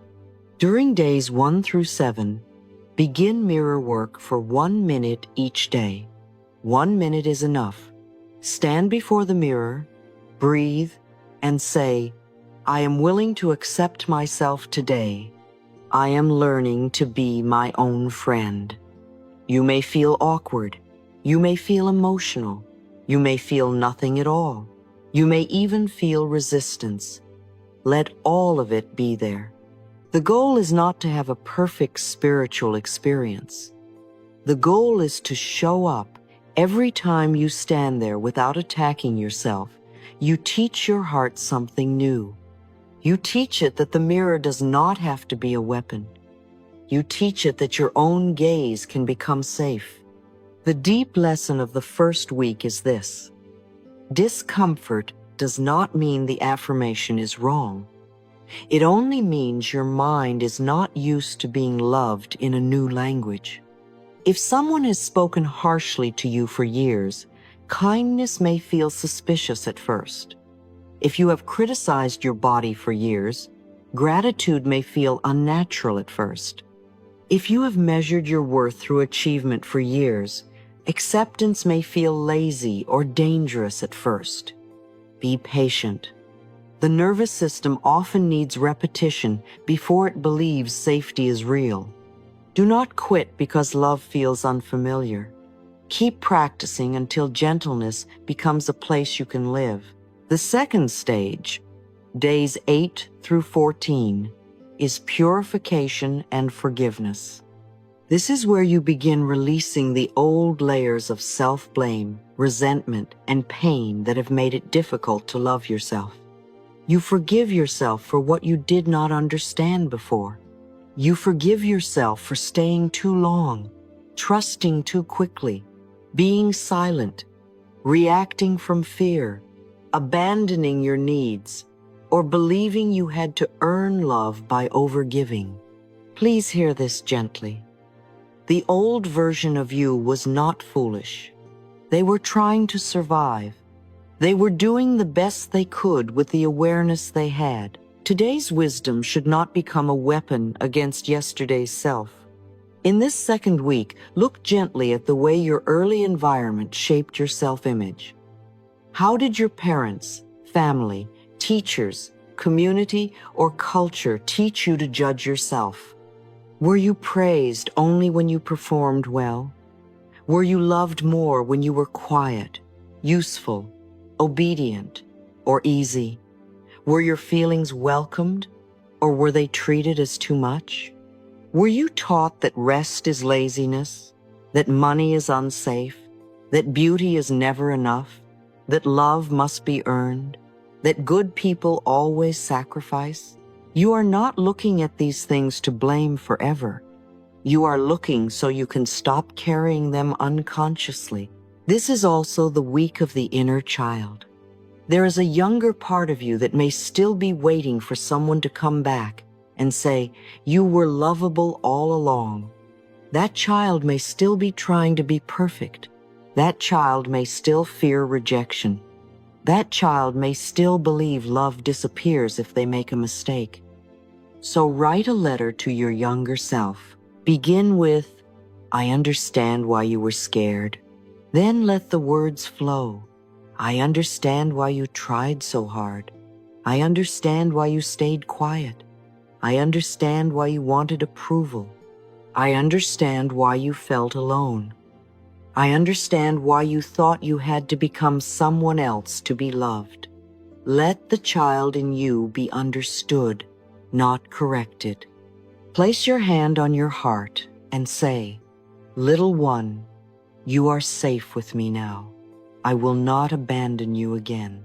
During days 1 through 7, begin mirror work for 1 minute each day. 1 minute is enough. Stand before the mirror, breathe, and say, I am willing to accept myself today. I am learning to be my own friend. You may feel awkward. You may feel emotional. You may feel nothing at all. You may even feel resistance. Let all of it be there. The goal is not to have a perfect spiritual experience. The goal is to show up every time you stand there without attacking yourself. You teach your heart something new. You teach it that the mirror does not have to be a weapon. You teach it that your own gaze can become safe. The deep lesson of the first week is this: discomfort does not mean the affirmation is wrong. It only means your mind is not used to being loved in a new language. If someone has spoken harshly to you for years, kindness may feel suspicious at first. If you have criticized your body for years, gratitude may feel unnatural at first. If you have measured your worth through achievement for years, acceptance may feel lazy or dangerous at first. Be patient. The nervous system often needs repetition before it believes safety is real. Do not quit because love feels unfamiliar. Keep practicing until gentleness becomes a place you can live. The second stage, days 8 through 14, is purification and forgiveness. This is where you begin releasing the old layers of self-blame, resentment, and pain that have made it difficult to love yourself. You forgive yourself for what you did not understand before. You forgive yourself for staying too long, trusting too quickly, being silent, reacting from fear, abandoning your needs, or believing you had to earn love by overgiving. Please hear this gently. The old version of you was not foolish. They were trying to survive. They were doing the best they could with the awareness they had. Today's wisdom should not become a weapon against yesterday's self. In this second week, look gently at the way your early environment shaped your self-image. How did your parents, family, teachers, community, or culture teach you to judge yourself? Were you praised only when you performed well? Were you loved more when you were quiet, useful, obedient, or easy? Were your feelings welcomed, or were they treated as too much? Were you taught that rest is laziness, that money is unsafe, that beauty is never enough, that love must be earned, that good people always sacrifice? You are not looking at these things to blame forever. You are looking so you can stop carrying them unconsciously. This is also the week of the inner child. There is a younger part of you that may still be waiting for someone to come back and say, "You were lovable all along." That child may still be trying to be perfect. That child may still fear rejection. That child may still believe love disappears if they make a mistake. So write a letter to your younger self. Begin with, "I understand why you were scared." Then let the words flow. "I understand why you tried so hard. I understand why you stayed quiet. I understand why you wanted approval. I understand why you felt alone. I understand why you thought you had to become someone else to be loved." Let the child in you be understood, not corrected. Place your hand on your heart and say, "Little one, you are safe with me now. I will not abandon you again."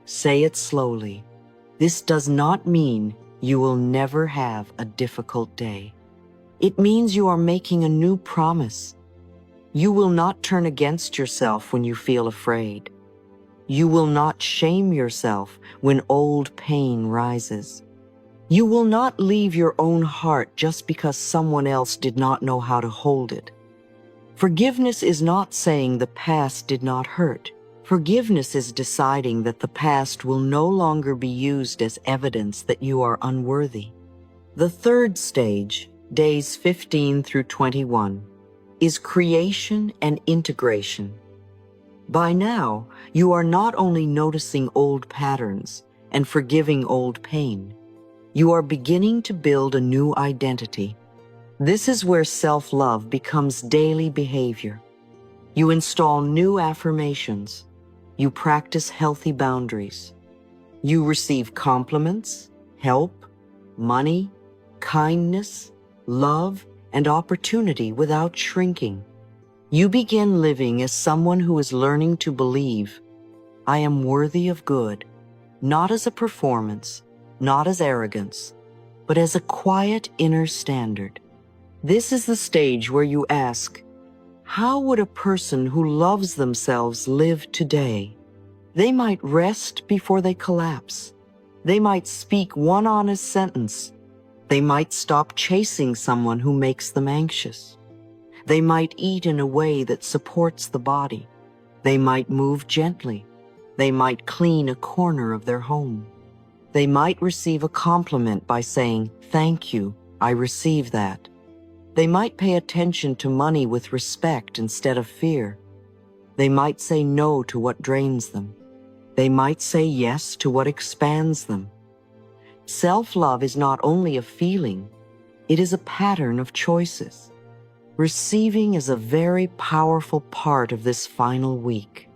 Say it slowly. This does not mean you will never have a difficult day. It means you are making a new promise. You will not turn against yourself when you feel afraid. You will not shame yourself when old pain rises. You will not leave your own heart just because someone else did not know how to hold it. Forgiveness is not saying the past did not hurt. Forgiveness is deciding that the past will no longer be used as evidence that you are unworthy. The third stage, days 15 through 21, is creation and integration. By now, you are not only noticing old patterns and forgiving old pain, you are beginning to build a new identity. This is where self-love becomes daily behavior. You install new affirmations. You practice healthy boundaries. You receive compliments, help, money, kindness, love, and opportunity without shrinking. You begin living as someone who is learning to believe, "I am worthy of good," not as a performance, not as arrogance, but as a quiet inner standard. This is the stage where you ask, how would a person who loves themselves live today? They might rest before they collapse. They might speak one honest sentence. They might stop chasing someone who makes them anxious. They might eat in a way that supports the body. They might move gently. They might clean a corner of their home. They might receive a compliment by saying, "Thank you, I receive that." They might pay attention to money with respect instead of fear. They might say no to what drains them. They might say yes to what expands them. Self-love is not only a feeling, it is a pattern of choices. Receiving is a very powerful part of this final week.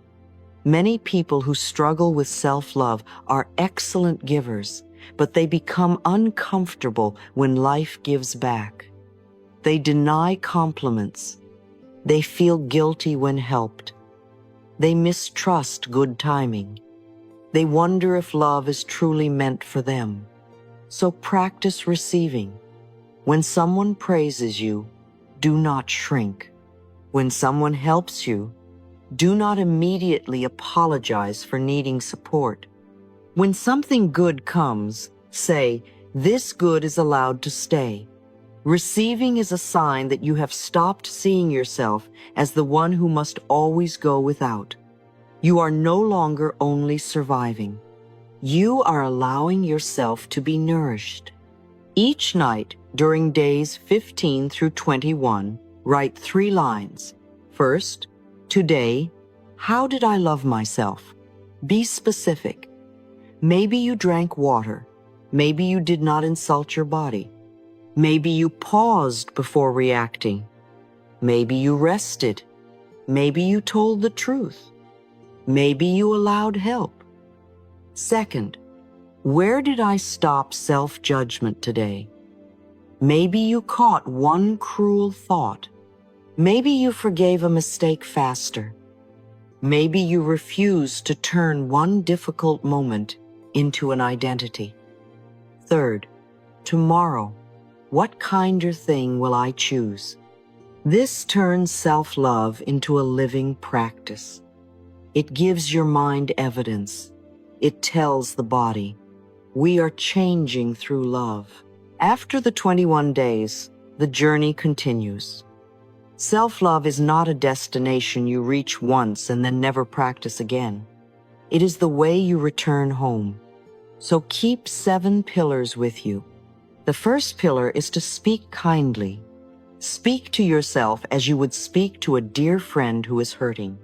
Many people who struggle with self-love are excellent givers, but they become uncomfortable when life gives back. They deny compliments. They feel guilty when helped. They mistrust good timing. They wonder if love is truly meant for them. So practice receiving. When someone praises you, do not shrink. When someone helps you, do not immediately apologize for needing support. When something good comes, say, "This good is allowed to stay." Receiving is a sign that you have stopped seeing yourself as the one who must always go without. You are no longer only surviving. You are allowing yourself to be nourished. Each night during days 15 through 21, write 3 lines. First, today, how did I love myself? Be specific. Maybe you drank water. Maybe you did not insult your body. Maybe you paused before reacting. Maybe you rested. Maybe you told the truth. Maybe you allowed help. Second, Where did I stop self-judgment today? Maybe you caught one cruel thought. Maybe you forgave a mistake faster. Maybe you refused to turn one difficult moment into an identity. Third, tomorrow, what kinder thing will I choose? This turns self-love into a living practice. It gives your mind evidence. It tells the body, we are changing through love. After the 21 days, the journey continues. Self-love is not a destination you reach once and then never practice again. It is the way you return home. So keep 7 pillars with you. The first pillar is to speak kindly. Speak to yourself as you would speak to a dear friend who is hurting.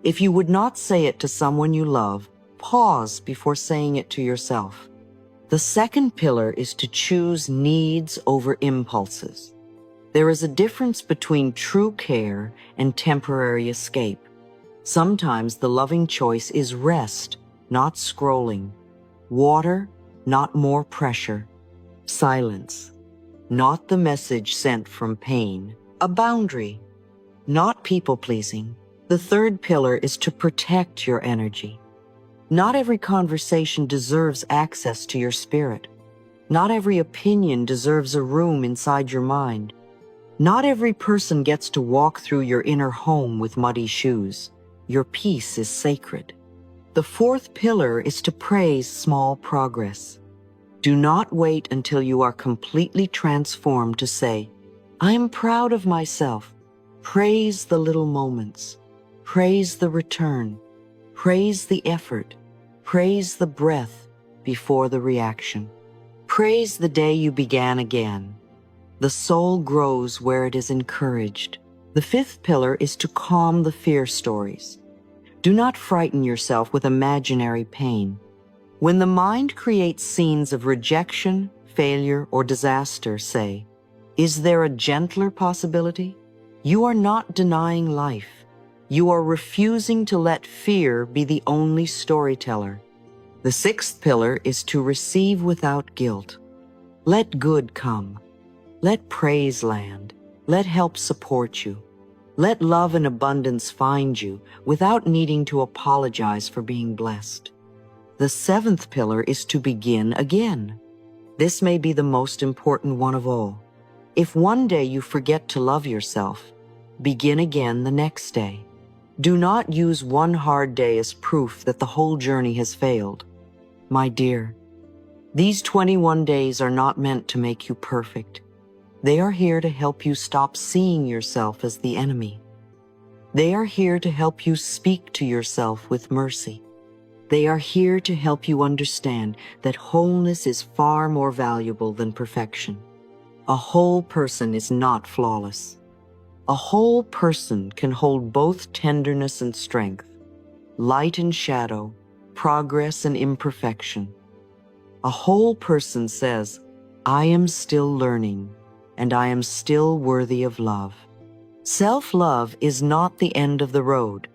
If you would not say it to someone you love, pause before saying it to yourself. The second pillar is to choose needs over impulses. There is a difference between true care and temporary escape. Sometimes the loving choice is rest, not scrolling. Water, not more pressure. Silence, not the message sent from pain. A boundary, not people-pleasing. The third pillar is to protect your energy. Not every conversation deserves access to your spirit. Not every opinion deserves a room inside your mind. Not every person gets to walk through your inner home with muddy shoes. Your peace is sacred. The fourth pillar is to praise small progress. Do not wait until you are completely transformed to say, I am proud of myself. Praise the little moments. Praise the return. Praise the effort. Praise the breath before the reaction. Praise the day you began again. The soul grows where it is encouraged. The fifth pillar is to calm the fear stories. Do not frighten yourself with imaginary pain. When the mind creates scenes of rejection, failure, or disaster, say, is there a gentler possibility? You are not denying life. You are refusing to let fear be the only storyteller. The sixth pillar is to receive without guilt. Let good come. Let praise land. Let help support you. Let love and abundance find you without needing to apologize for being blessed. The seventh pillar is to begin again. This may be the most important one of all. If one day you forget to love yourself, begin again the next day. Do not use one hard day as proof that the whole journey has failed. My dear, these 21 days are not meant to make you perfect. They are here to help you stop seeing yourself as the enemy. They are here to help you speak to yourself with mercy. They are here to help you understand that wholeness is far more valuable than perfection. A whole person is not flawless. A whole person can hold both tenderness and strength, light and shadow, progress and imperfection. A whole person says, I am still learning, and I am still worthy of love. Self-love is not the end of the road.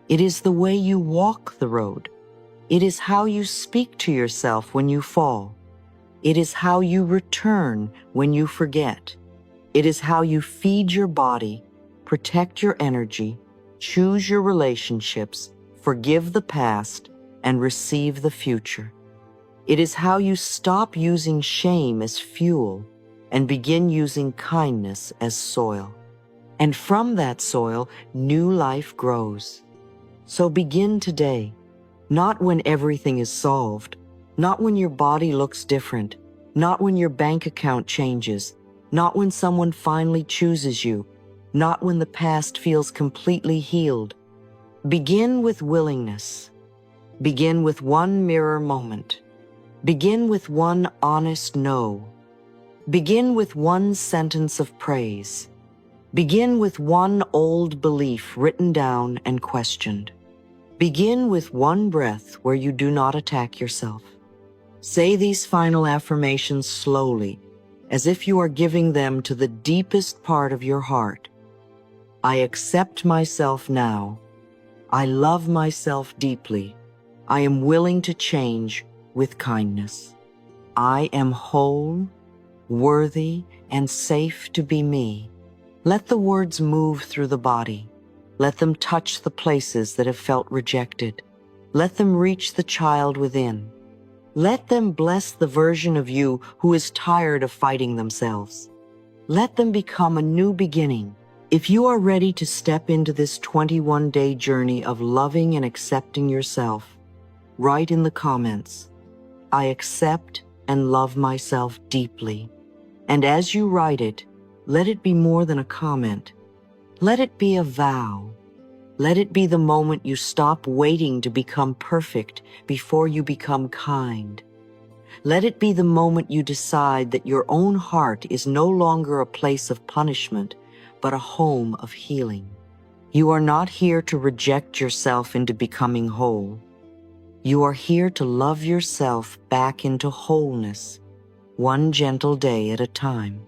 It is the way you walk the road. It is how you speak to yourself when you fall. It is how you return when you forget. It is how you feed your body, protect your energy, choose your relationships, forgive the past, and receive the future. It is how you stop using shame as fuel and begin using kindness as soil. And from that soil, new life grows. So begin today, not when everything is solved, not when your body looks different, not when your bank account changes, not when someone finally chooses you, not when the past feels completely healed. Begin with willingness. Begin with one mirror moment. Begin with one honest no. Begin with one sentence of praise. Begin with one old belief written down and questioned. Begin with one breath where you do not attack yourself. Say these final affirmations slowly, as if you are giving them to the deepest part of your heart. I accept myself now. I love myself deeply. I am willing to change, with kindness. I am whole, worthy, and safe to be me. Let the words move through the body. Let them touch the places that have felt rejected. Let them reach the child within. Let them bless the version of you who is tired of fighting themselves. Let them become a new beginning. If you are ready to step into this 21-day journey of loving and accepting yourself, write in the comments, I accept and love myself deeply. And as you write it, let it be more than a comment. Let it be a vow. Let it be the moment you stop waiting to become perfect before you become kind. Let it be the moment you decide that your own heart is no longer a place of punishment, but a home of healing. You are not here to reject yourself into becoming whole. You are here to love yourself back into wholeness, one gentle day at a time.